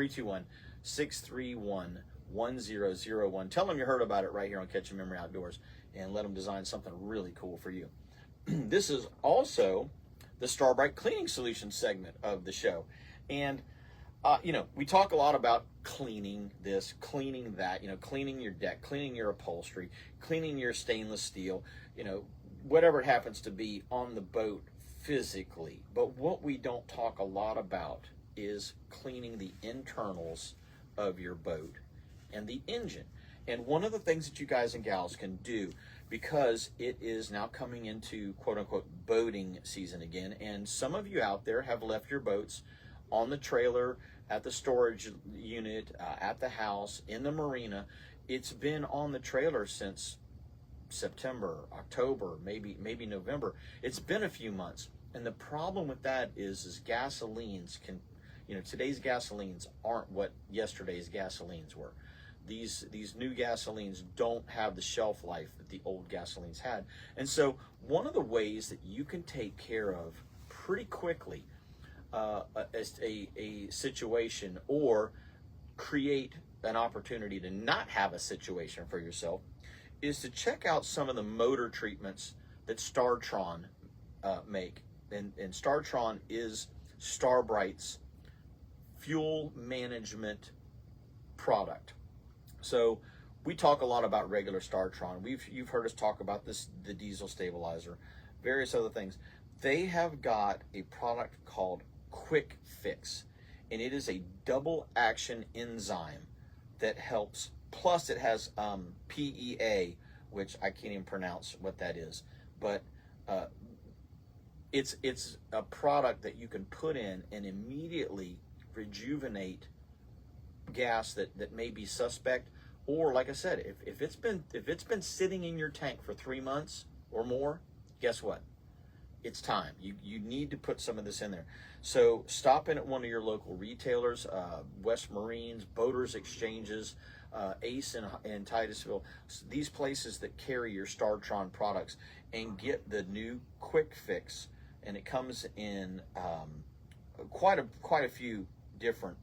321-631-1001. Tell them you heard about it right here on Catch a Memory Outdoors, and let them design something really cool for you. This is also the Starbright Cleaning Solutions segment of the show. And, we talk a lot about cleaning this, cleaning that, cleaning your deck, cleaning your upholstery, cleaning your stainless steel, whatever it happens to be on the boat physically. But what we don't talk a lot about is cleaning the internals of your boat and the engine. And one of the things that you guys and gals can do, because it is now coming into quote-unquote boating season again, and some of you out there have left your boats on the trailer, at the storage unit, at the house, in the marina. It's been on the trailer since September, October, maybe November. It's been a few months. And the problem with that is gasolines can, today's gasolines aren't what yesterday's gasolines were. These new gasolines don't have the shelf life that the old gasolines had. And so one of the ways that you can take care of pretty quickly a situation, or create an opportunity to not have a situation for yourself, is to check out some of the motor treatments that StarTron make. And StarTron is Starbright's fuel management product. So we talk a lot about regular StarTron. You've heard us talk about the diesel stabilizer, various other things. They have got a product called Quick Fix, and it is a double action enzyme that helps. Plus, it has PEA, which I can't even pronounce what that is, but it's a product that you can put in and immediately rejuvenate gas that may be suspect. Or, like I said, if it's been sitting in your tank for 3 months or more, guess what? It's time. You need to put some of this in there. So stop in at one of your local retailers, West Marines, Boaters Exchanges, Ace and Titusville, these places that carry your StarTron products, and get the new Quick Fix. And it comes in quite a few different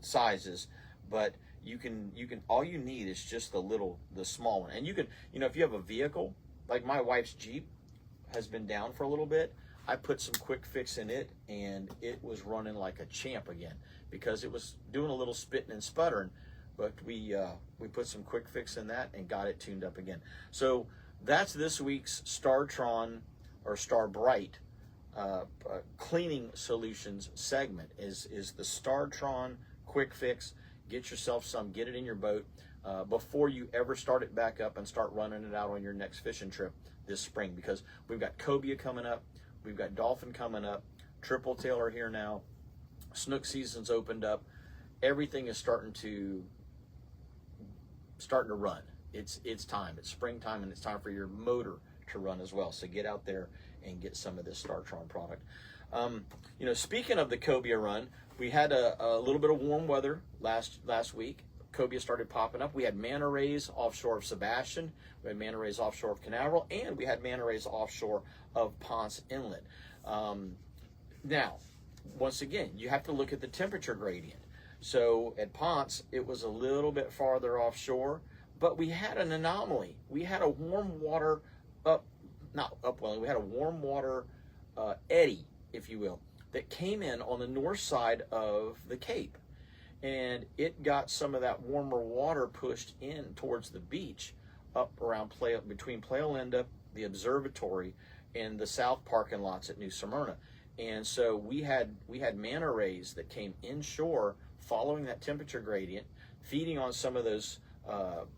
sizes, but you can all you need is just the small one. And you can, if you have a vehicle, like my wife's Jeep has been down for a little bit, I put some Quick Fix in it, and it was running like a champ again, because it was doing a little spitting and sputtering, but we put some Quick Fix in that and got it tuned up again. So that's this week's Startron or Star Bright cleaning solutions segment is the Startron quick fix. Get yourself some, get it in your boat before you ever start it back up and start running it out on your next fishing trip this spring, because we've got Cobia coming up, we've got Dolphin coming up, Tripletail are here now, snook season's opened up, everything is starting to run. It's time. It's springtime, and it's time for your motor to run as well. So get out there and get some of this Startron product. Speaking of the Cobia run, we had a little bit of warm weather last week. Cobia started popping up. We had manta rays offshore of Sebastian. We had manta rays offshore of Canaveral, and we had manta rays offshore of Ponce Inlet. Now, once again, you have to look at the temperature gradient. So at Ponce, it was a little bit farther offshore, but we had an anomaly. We had a warm water we had a warm water eddy, if you will, that came in on the north side of the Cape. And it got some of that warmer water pushed in towards the beach up around between Playa Linda, the observatory, and the south parking lots at New Smyrna. And so we had manta rays that came inshore following that temperature gradient, feeding on some of those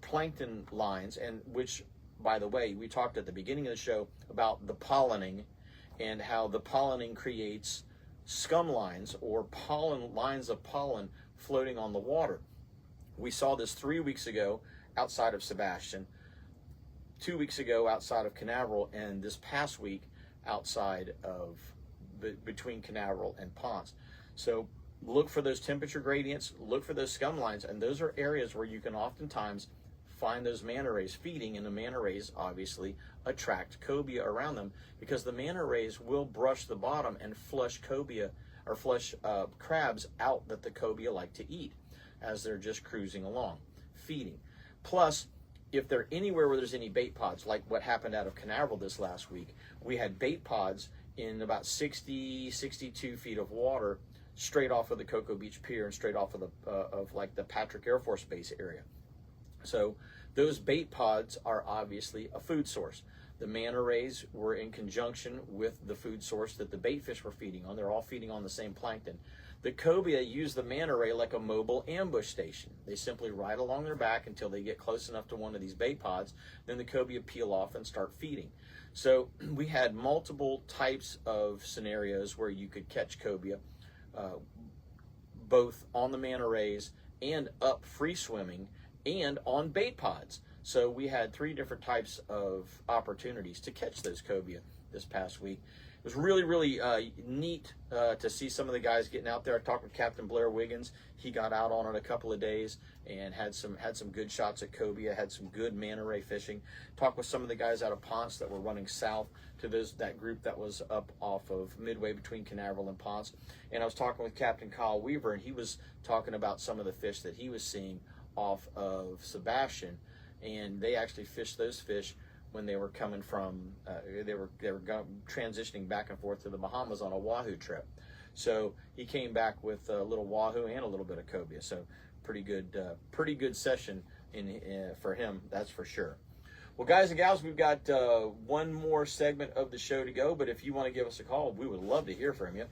plankton lines, and which, by the way, we talked at the beginning of the show about the pollinating and how the pollinating creates scum lines or lines of pollen floating on the water. We saw this 3 weeks ago outside of Sebastian, 2 weeks ago outside of Canaveral, and this past week outside of between Canaveral and Ponce. So look for those temperature gradients, look for those scum lines, and those are areas where you can oftentimes find those manta rays feeding, and the manta rays obviously attract cobia around them, because the manta rays will brush the bottom and flush cobia or flush crabs out that the cobia like to eat as they're just cruising along, feeding. Plus, if they're anywhere where there's any bait pods, like what happened out of Canaveral this last week, we had bait pods in about 62 feet of water straight off of the Cocoa Beach Pier and straight off of the Patrick Air Force Base area. So those bait pods are obviously a food source. The manta rays were in conjunction with the food source that the bait fish were feeding on. They're all feeding on the same plankton. The cobia use the manta ray like a mobile ambush station. They simply ride along their back until they get close enough to one of these bait pods. Then the cobia peel off and start feeding. So we had multiple types of scenarios where you could catch cobia, both on the manta rays and up free swimming and on bait pods. So we had 3 different types of opportunities to catch those cobia this past week. It was really, really neat to see some of the guys getting out there. I talked with Captain Blair Wiggins. He got out on it a couple of days and had some good shots at cobia, had some good manta ray fishing. Talked with some of the guys out of Ponce that were running south to that group that was up off of midway between Canaveral and Ponce. And I was talking with Captain Kyle Weaver, and he was talking about some of the fish that he was seeing off of Sebastian. And they actually fished those fish when they were coming from, they were transitioning back and forth to the Bahamas on a wahoo trip. So he came back with a little wahoo and a little bit of cobia. So pretty good session for him, that's for sure. Well, guys and gals, we've got one more segment of the show to go. But if you want to give us a call, we would love to hear from you.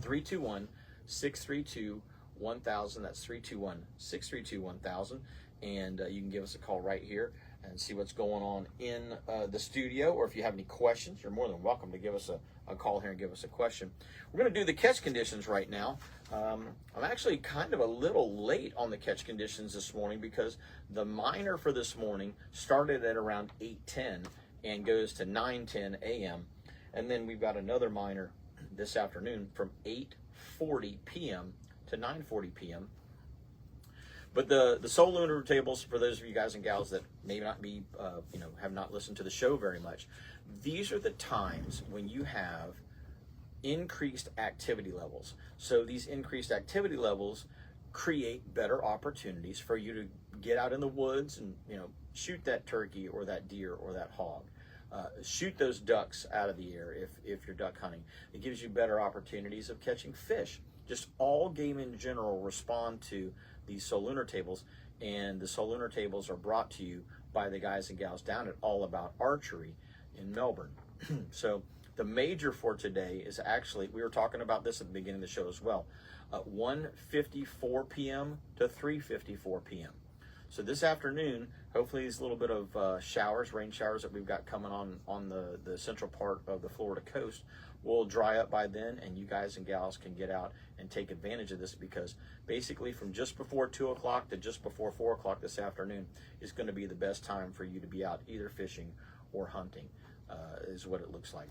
321-632-1000. That's 321-632-1000. And you can give us a call right here and see what's going on in the studio. Or if you have any questions, you're more than welcome to give us a call here and give us a question. We're going to do the catch conditions right now. I'm actually kind of a little late on the catch conditions this morning because the minor for this morning started at around 8:10 and goes to 9:10 a.m. And then we've got another minor this afternoon from 8:40 p.m. to 9:40 p.m. But the soul lunar tables, for those of you guys and gals that may not be, have not listened to the show very much, these are the times when you have increased activity levels. So these increased activity levels create better opportunities for you to get out in the woods and, shoot that turkey or that deer or that hog. Shoot those ducks out of the air if you're duck hunting. It gives you better opportunities of catching fish. Just all game in general respond to these Solunar tables, and the Solunar tables are brought to you by the guys and gals down at All About Archery in Melbourne. So the major for today is actually, we were talking about this at the beginning of the show as well, 1:54 p.m. to 3:54 p.m. So this afternoon, hopefully these little bit of showers, rain showers that we've got coming on the central part of the Florida coast will dry up by then, and you guys and gals can get out and take advantage of this, because basically from just before 2 o'clock to just before 4 o'clock this afternoon is going to be the best time for you to be out either fishing or hunting, is what it looks like.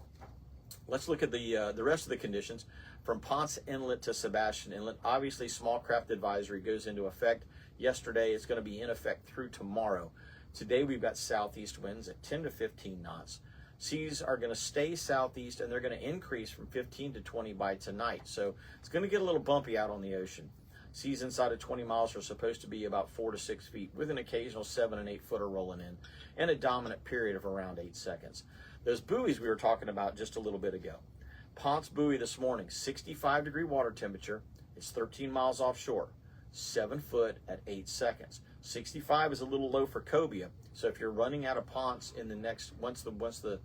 Let's look at the rest of the conditions. From Ponce Inlet to Sebastian Inlet, obviously small craft advisory goes into effect yesterday. It's going to be in effect through tomorrow. Today we've got southeast winds at 10 to 15 knots. Seas are going to stay southeast, and they're going to increase from 15 to 20 by tonight. So it's going to get a little bumpy out on the ocean. Seas inside of 20 miles are supposed to be about 4 to 6 feet, with an occasional 7 and 8 footer rolling in, and a dominant period of around 8 seconds. Those buoys we were talking about just a little bit ago. Ponce buoy this morning, 65-degree water temperature. It's 13 miles offshore, 7 foot at 8 seconds. 65 is a little low for Cobia, so if you're running out of Ponce in the next, once the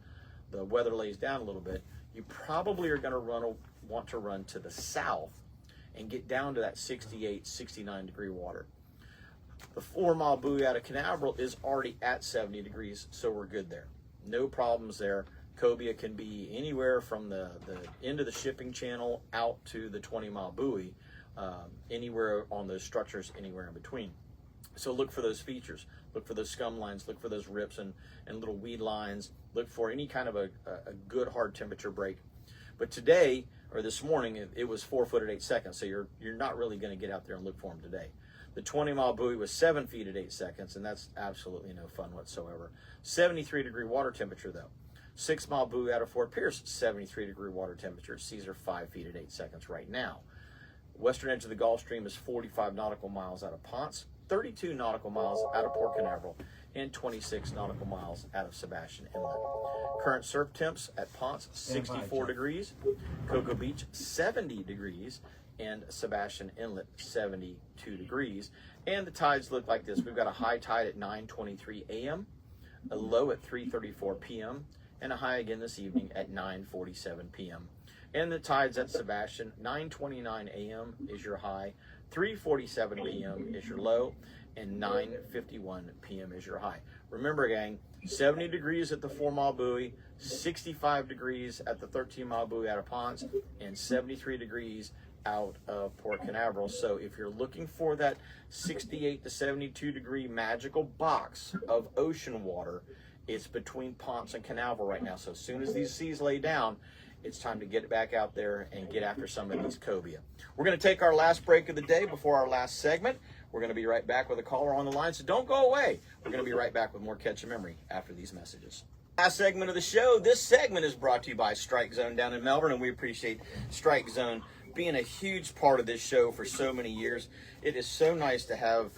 weather lays down a little bit, you probably are going to want to run to the south and get down to that 68, 69-degree water. The 4-mile buoy out of Canaveral is already at 70 degrees, so we're good there. No problems there. Cobia can be anywhere from the end of the shipping channel out to the 20-mile buoy, anywhere on those structures, anywhere in between. So look for those features. Look for those scum lines. Look for those rips and little weed lines. Look for any kind of a good hard temperature break. But today, or this morning, it was 4 foot at 8 seconds, so you're not really going to get out there and look for them today. The 20-mile buoy was 7 feet at 8 seconds, and that's absolutely no fun whatsoever. 73-degree water temperature, though. 6-mile buoy out of Fort Pierce, 73-degree water temperature. Seas are 5 feet at 8 seconds right now. Western edge of the Gulf Stream is 45 nautical miles out of Ponce, 32 nautical miles out of Port Canaveral, and 26 nautical miles out of Sebastian Inlet. Current surf temps at Ponce, 64 degrees. Cocoa Beach, 70 degrees. And Sebastian Inlet, 72 degrees. And the tides look like this. We've got a high tide at 9:23 a.m., a low at 3:34 p.m., and a high again this evening at 9:47 p.m. And the tides at Sebastian, 9:29 a.m. is your high, 3:47 p.m. is your low, and 9:51 p.m. is your high. Remember, gang, 70 degrees at the 4-mile buoy, 65 degrees at the 13-mile buoy out of Ponce, and 73 degrees out of Port Canaveral. So if you're looking for that 68 to 72 degree magical box of ocean water, it's between Ponce and Canaveral right now. So as soon as these seas lay down, it's time to get back out there and get after some of these cobia. We're going to take our last break of the day before our last segment. We're going to be right back with a caller on the line, so don't go away. We're going to be right back with more Catch a Memory after these messages. Last segment of the show. This segment is brought to you by Strike Zone down in Melbourne, and we appreciate Strike Zone being a huge part of this show for so many years. It is so nice to have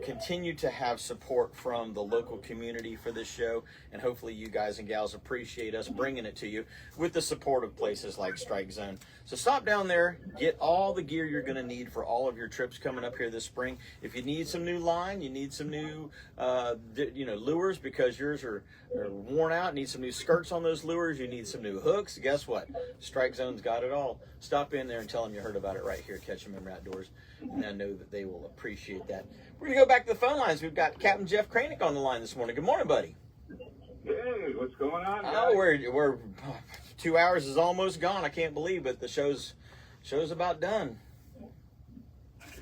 continued to have support from the local community for this show, and hopefully you guys and gals appreciate us bringing it to you with the support of places like Strike Zone. So stop down there, get all the gear you're going to need for all of your trips coming up here this spring. If you need some new line, you need some new lures because yours are worn out, need some new skirts on those lures, you need some new hooks, guess what? Strike Zone's got it all. Stop in there and tell them you heard about it right here at Catch a Memory Outdoors, and I know that they will appreciate that. We're going to go back to the phone lines. We've got Captain Jeff Kranick on the line this morning. Good morning, buddy. Hey, what's going on, guys? Oh, we're 2 hours is almost gone. I can't believe it. The show's about done.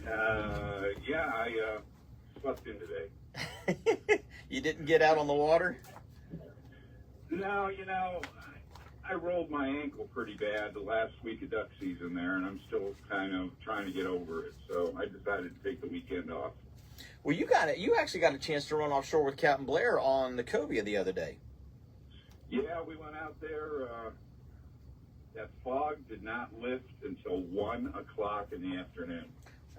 I slept in today. You didn't get out on the water? No, I rolled my ankle pretty bad the last week of duck season there, and I'm still kind of trying to get over it. So I decided to take the weekend off. Well, you actually got a chance to run offshore with Captain Blair on the Cobia the other day. Yeah, we went out there. That fog did not lift until 1 o'clock in the afternoon.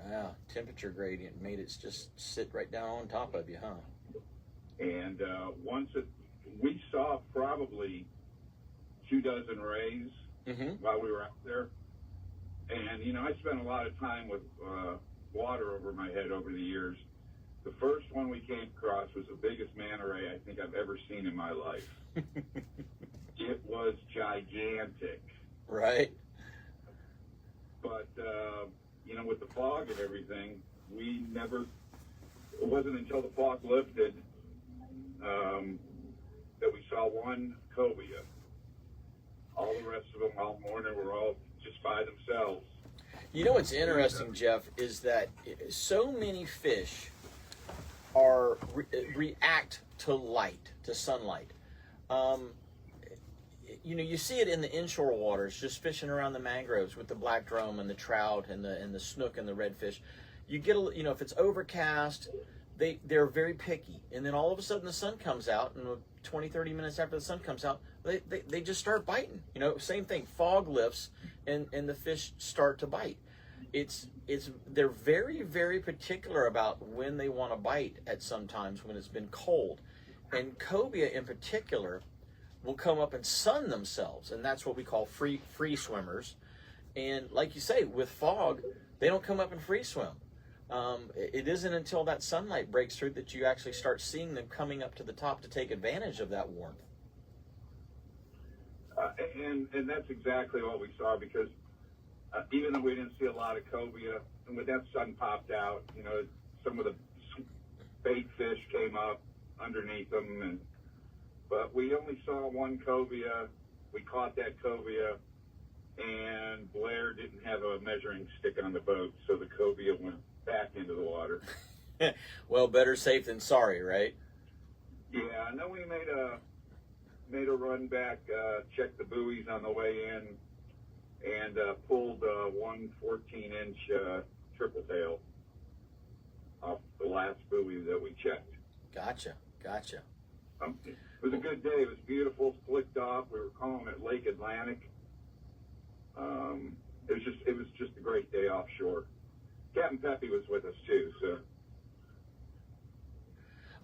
Wow, temperature gradient made it just sit right down on top of you, huh? And we saw probably 24 rays while we were out there. And, I spent a lot of time with water over my head over the years. The first one we came across was the biggest manta ray I think I've ever seen in my life. It was gigantic. Right. But, with the fog and everything, it wasn't until the fog lifted that we saw one cobia. All the rest of them all morning were all just by themselves. You know what's interesting, Jeff, is that so many fish react to light, to sunlight. You see it in the inshore waters, just fishing around the mangroves with the black drum and the trout and the snook and the redfish. You get if it's overcast, they're very picky, and then all of a sudden the sun comes out, and 20-30 minutes after the sun comes out, they just start biting. Same thing. Fog lifts, and the fish start to bite. They're very, very particular about when they want to bite at sometimes when it's been cold, and cobia in particular will come up and sun themselves, and that's what we call free swimmers. And like you say, with fog, they don't come up and free swim. It isn't until that sunlight breaks through that you actually start seeing them coming up to the top to take advantage of that warmth. And that's exactly what we saw, because even though we didn't see a lot of cobia, and when that sun popped out, some of the bait fish came up underneath them, but we only saw one cobia. We caught that cobia, and Blair didn't have a measuring stick on the boat, so the cobia went back into the water. Well, better safe than sorry, right? Yeah, and then we made a run back, checked the buoys on the way in, and pulled one 14-inch Tripletail off the last buoy that we checked. Gotcha. It was a good day. It was beautiful, flicked off. We were calling it Lake Atlantic. It was just a great day offshore. Captain Pepe was with us too. So.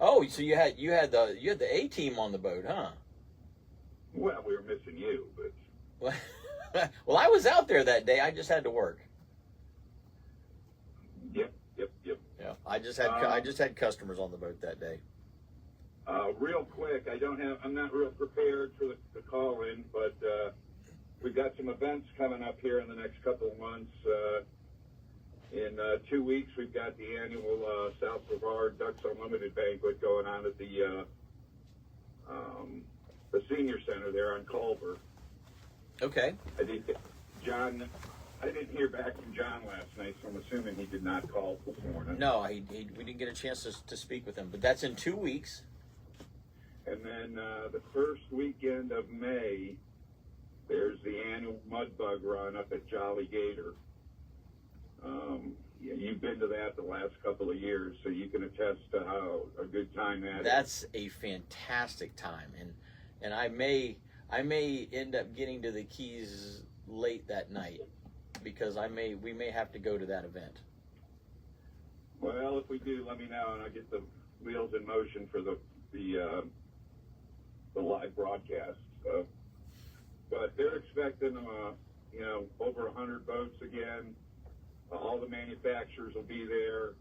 Oh, so you had the A team on the boat, huh? Well, we were missing you, but. Well, I was out there that day. I just had to work. Yep. Yeah, I just had customers on the boat that day. Real quick, I'm not real prepared for the call in, but we've got some events coming up here in the next couple of months. In 2 weeks, we've got the annual South Brevard Ducks Unlimited banquet going on at the senior center there on Culver. Okay. I didn't hear back from John last night, so I'm assuming he did not call this morning. No, we didn't get a chance to speak with him, but that's in 2 weeks. And then the first weekend of May, there's the annual mud bug run up at Jolly Gator. You've been to that the last couple of years, so you can attest to how a good time that is. That's a fantastic time, and I may end up getting to the Keys late that night, because we may have to go to that event. Well, if we do, let me know, and I'll get the wheels in motion for the live broadcast. But they're expecting over 100 boats again. All the manufacturers will be there.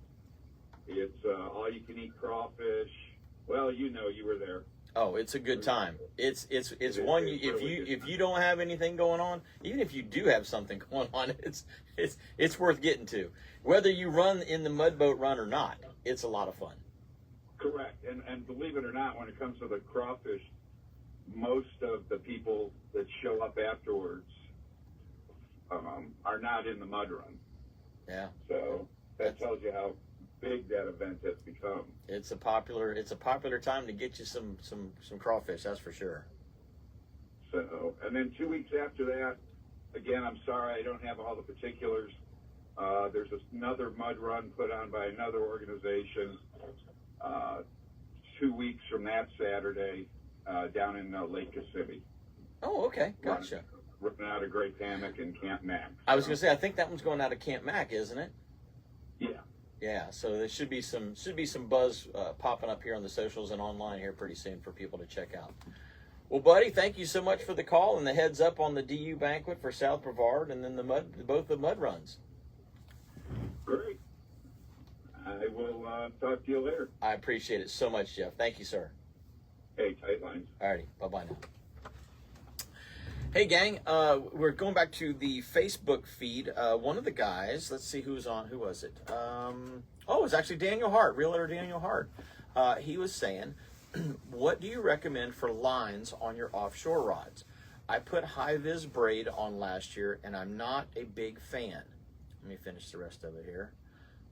It's all you can eat crawfish. Well, you were there. Oh, it's a good time. It's one if you don't have anything going on, even if you do have something going on, it's worth getting to. Whether you run in the mud boat run or not, it's a lot of fun. Correct. And believe it or not, when it comes to the crawfish, most of the people that show up afterwards are not in the mud run. Yeah. So that tells you how big that event has become. It's a popular time to get you some crawfish, that's for sure. So, and then 2 weeks after that, again, I'm sorry I don't have all the particulars. There's another mud run put on by another organization 2 weeks from that Saturday down in Lake Kissimmee. Oh, okay, gotcha. Ripping out of Great Hammock and Camp Mac. I was going to say, I think that one's going out of Camp Mac, isn't it? Yeah. Yeah, so there should be some buzz popping up here on the socials and online here pretty soon for people to check out. Well, buddy, thank you so much for the call and the heads up on the DU banquet for South Brevard, and then both the mud runs. Great. I will talk to you later. I appreciate it so much, Jeff. Thank you, sir. Hey, tight lines. Alrighty, bye-bye now. Hey, gang, we're going back to the Facebook feed. One of the guys, let's see who's on. Who was it? It was actually Daniel Hart, realtor Daniel Hart. He was saying, what do you recommend for lines on your offshore rods? I put high-vis braid on last year, and I'm not a big fan. Let me finish the rest of it here.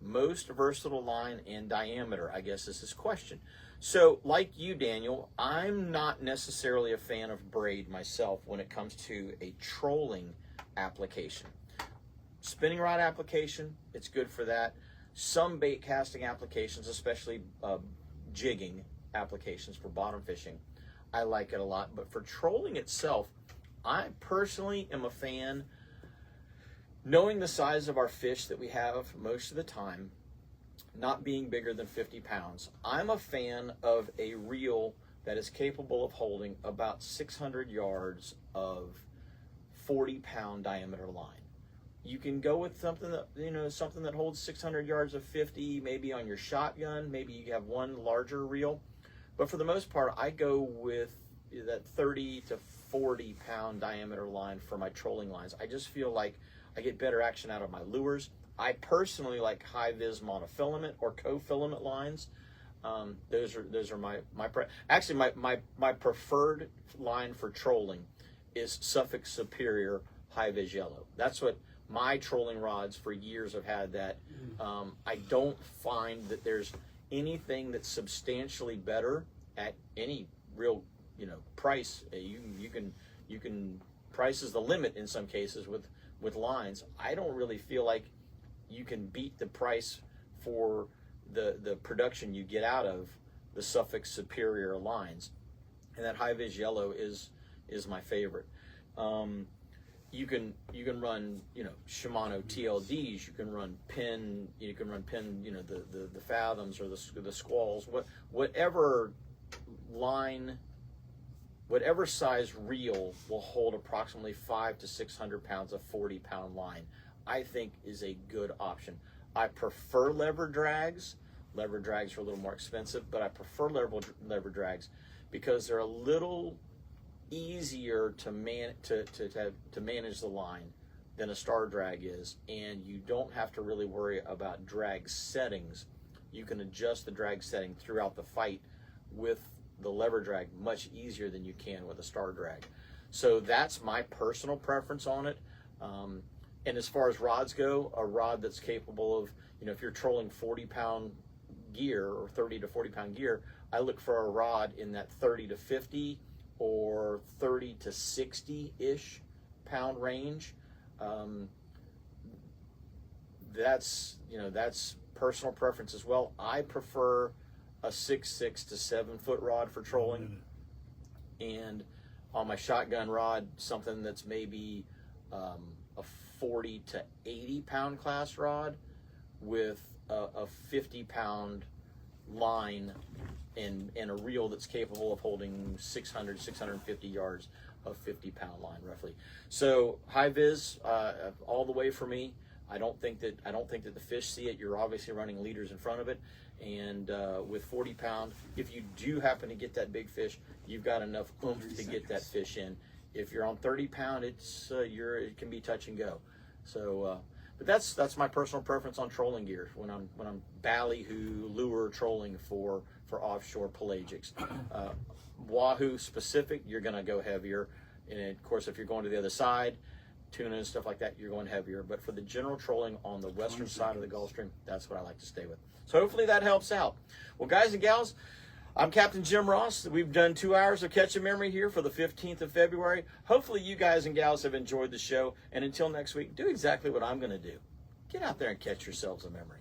Most versatile line and diameter, I guess is his question. So, like you, Daniel, I'm not necessarily a fan of braid myself when it comes to a trolling application. Spinning rod application, it's good for that. Some bait casting applications, especially jigging applications for bottom fishing, I like it a lot. But for trolling itself, I personally am a fan, knowing the size of our fish that we have most of the time, not being bigger than 50 pounds. I'm a fan of a reel that is capable of holding about 600 yards of 40-pound diameter line. You can go with something that holds 600 yards of 50, maybe on your shotgun, maybe you have one larger reel. But for the most part, I go with that 30 to 40-pound diameter line for my trolling lines. I just feel like I get better action out of my lures. I personally like high-vis monofilament or co-filament lines. Those are my preferred line for trolling is Suffolk Superior high-vis yellow. That's what my trolling rods for years have had. That I don't find that there's anything that's substantially better at any real price. You can price is the limit in some cases with lines. I don't really feel like you can beat the price for the production you get out of the Suffolk Superior lines, and that high vis yellow is my favorite. You can run Shimano TLDs. You can run pin. The fathoms or the squalls. Whatever line. Whatever size reel will hold approximately 500 to 600 pounds of 40-pound line, I think is a good option. I prefer lever drags. Lever drags are a little more expensive, but I prefer lever drags because they're a little easier to manage the line than a star drag is, and you don't have to really worry about drag settings. You can adjust the drag setting throughout the fight with the lever drag much easier than you can with a star drag. So that's my personal preference on it. And as far as rods go, a rod that's capable of, if you're trolling 40-pound gear or 30 to 40-pound gear, I look for a rod in that 30 to 50 or 30 to 60-ish pound range. That's personal preference as well. I prefer a 6 to 7 foot rod for trolling, and on my shotgun rod, something that's maybe a 40 to 80 pound class rod with a 50-pound line and a reel that's capable of holding 650 yards of 50-pound line roughly. So high vis all the way for me. I don't think that the fish see it. You're obviously running leaders in front of it. And with 40-pound, if you do happen to get that big fish, you've got enough oomph to get that fish in. If you're on 30-pound, it can be touch and go. So, but that's my personal preference on trolling gear when I'm ballyhoo lure trolling for offshore pelagics. Wahoo specific, you're gonna go heavier, and of course if you're going to the other side, tuna and stuff like that, you're going heavier. But for the general trolling on the western side of the Gulf Stream, that's what I like to stay with. So hopefully that helps out. Well, guys and gals, I'm Captain Jim Ross. We've done 2 hours of Catch a Memory here for the 15th of February. Hopefully you guys and gals have enjoyed the show. And until next week, do exactly what I'm going to do. Get out there and catch yourselves a memory.